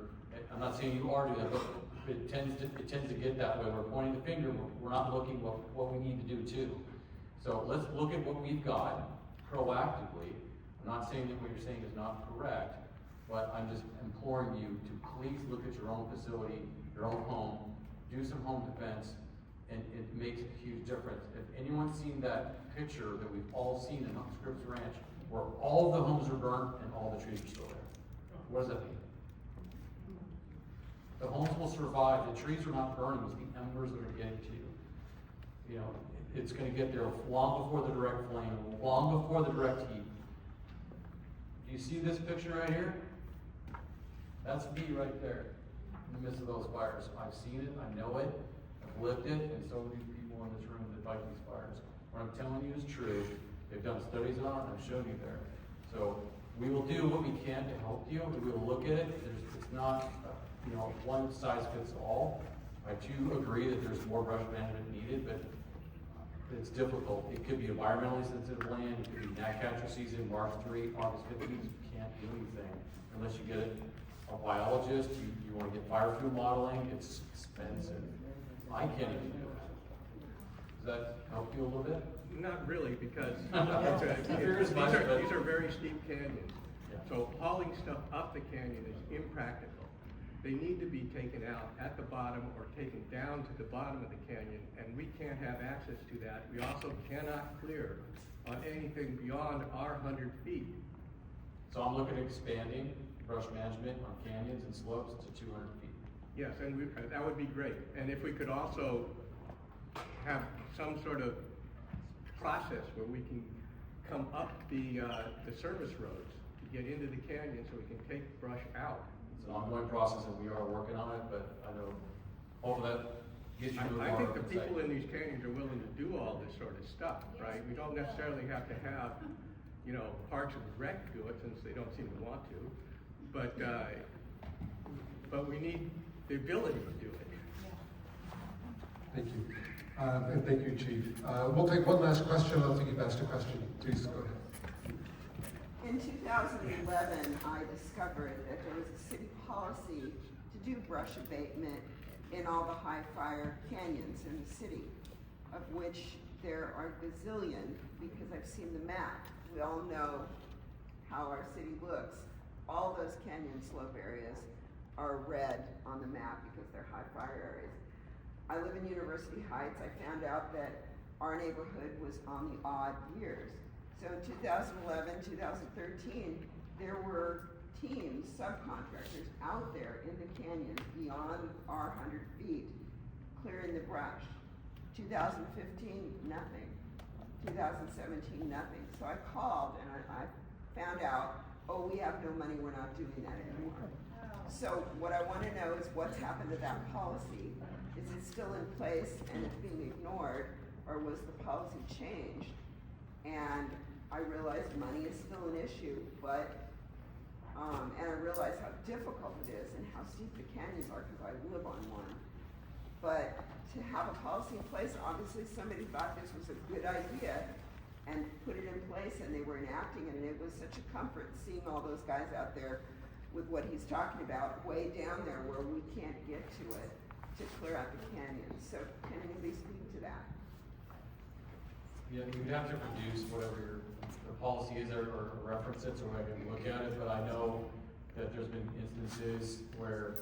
I'm not saying you are doing that, but it tends to get that way. We're pointing the finger, we're not looking what we need to do too. So let's look at what we've got proactively. I'm not saying that what you're saying is not correct, but I'm just imploring you to please look at your own facility, your own home, do some home defense, and it makes a huge difference. If anyone's seen that picture that we've all seen in Scripps Ranch, where all the homes are burnt and all the trees are still there, what does that mean? The homes will survive. The trees are not burning. It's the embers that are getting to you. You know, it's gonna get there long before the direct flame, long before the direct heat. Do you see this picture right here? That's me right there, in the midst of those fires. I've seen it, I know it, I've lived it, and so do these people in this room that fight these fires. What I'm telling you is true. They've done studies on it, and I've shown you there. So we will do what we can to help you. We will look at it. It's not, one size fits all. I do agree that there's more brush management needed, but it's difficult. It could be environmentally sensitive land. It could be gnatcatcher season, March 3, August 15th. You can't do anything unless you get a biologist. You want to get fire fuel modeling. It's expensive. I can't even do it. Does that help you a little bit? Not really, because these are very steep canyons. Yeah. So hauling stuff up the canyon is impractical. They need to be taken out at the bottom or taken down to the bottom of the canyon, and we can't have access to that. We also cannot clear on anything beyond our 100 feet. So I'm looking at expanding brush management on canyons and slopes to 200 feet. Yes, and that would be great. And if we could also have some sort of process where we can come up the service roads to get into the canyon so we can take brush out. It's an ongoing process and we are working on it, but I know hopefully that gets you moving. I think the people in these canyons are willing to do all this sort of stuff, right? We don't necessarily have to have, Parks and Rec do it since they don't seem to want to, but we need the ability to do it. Thank you. And thank you, Chief. We'll take one last question. I don't think you've asked a question. Please go ahead. In 2011, I discovered that there was a city policy to do brush abatement in all the high fire canyons in the city, of which there are gazillion, because I've seen the map. We all know how our city looks. All those canyon slope areas are red on the map because they're high fire areas. I live in University Heights. I found out that our neighborhood was on the odd years. So in 2011, 2013, there were teams, subcontractors out there in the canyons beyond our 100 feet, clearing the brush. 2015, nothing. 2017, nothing. So I called and I found out, we have no money, we're not doing that anymore. So what I want to know is what's happened to that policy. Is it still in place and it's being ignored, or was the policy changed? And I realize money is still an issue, but, and I realize how difficult it is and how steep the canyons are because I live on one. But to have a policy in place, obviously somebody thought this was a good idea and put it in place and they were enacting it, and it was such a comfort seeing all those guys out there with what he's talking about way down there where we can't get to it to clear out the canyons. So can anybody speak to that? Yeah, you'd have to produce whatever the policy is or reference it so I can look at it, but I know that there's been instances where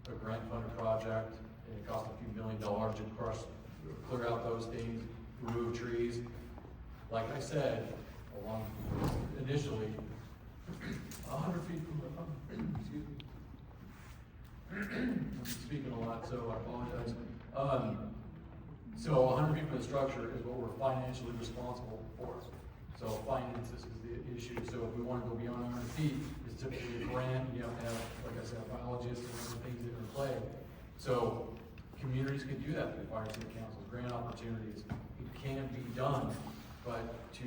a grant funded project and it cost a few $1 million to clear out those things, remove trees. Like I said, initially, 100 feet from the, excuse me. I'm speaking a lot, so I apologize. So 100 feet from the structure is what we're financially responsible for. So finances is the issue. So if we want to go beyond 100 feet, it's typically a grant. You have to have, like I said, a biologist and other things that are in play. So communities can do that through fire city councils, grant opportunities. It can be done, but to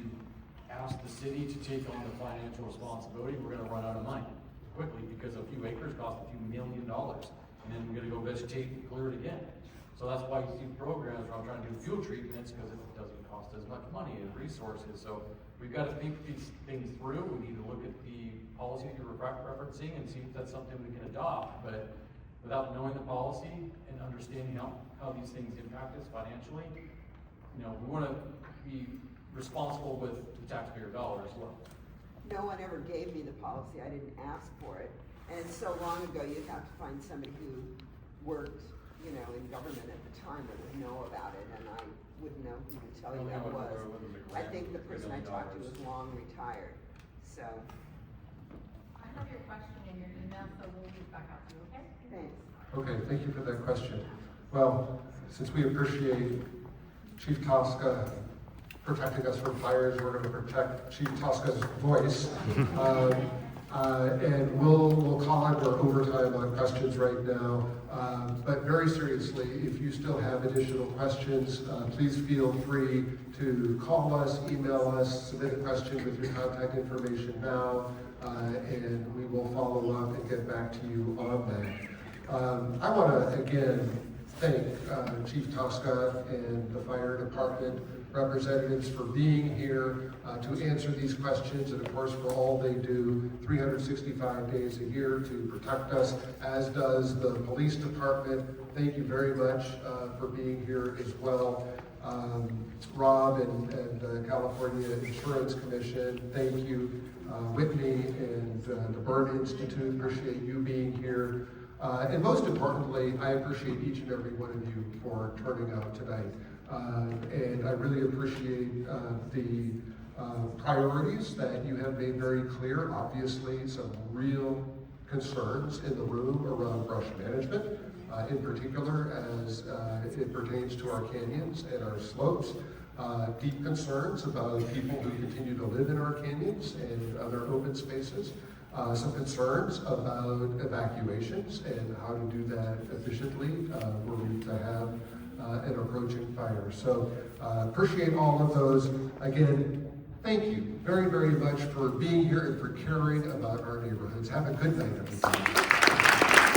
ask the city to take on the financial responsibility, we're going to run out of money quickly because a few acres cost a few $1 million, and then we're going to go vegetate and clear it again. So that's why you see programs where I'm trying to do fuel treatments, because it doesn't cost as much money and resources. So we've got to think these things through. We need to look at the policy that you're referencing and see if that's something we can adopt. But without knowing the policy and understanding how these things impact us financially, we want to be responsible with the taxpayer dollar as well. No one ever gave me the policy. I didn't ask for it. And it's so long ago, you'd have to find somebody who worked, in government at the time that would know about it, and I wouldn't know who to tell you that was. I think the person I talked to was long retired, so. I have your question in your email, so we'll reach back out to you, okay? Thanks. Okay, thank you for that question. Well, since we appreciate Chief Tosca protecting us from fires. We're going to protect Chief Tosca's voice. And we'll call on for overtime on questions right now. But very seriously, if you still have additional questions, please feel free to call us, email us, submit a question with your contact information now, and we will follow up and get back to you on that. I want to again thank Chief Tosca and the fire department representatives for being here to answer these questions, and of course for all they do 365 days a year to protect us, as does the police department. Thank you very much for being here as well. Rob and California Insurance Commission, thank you. Whitney and the Burn Institute, appreciate you being here. And most importantly, I appreciate each and every one of you for turning out tonight. And I really appreciate the priorities that you have made very clear. Obviously, some real concerns in the room around brush management, in particular as it pertains to our canyons and our slopes. Deep concerns about people who continue to live in our canyons and other open spaces. Some concerns about evacuations and how to do that efficiently were we to have an approaching fire. So appreciate all of those. Again, thank you very, very much for being here and for caring about our neighborhoods. Have a good night, everybody.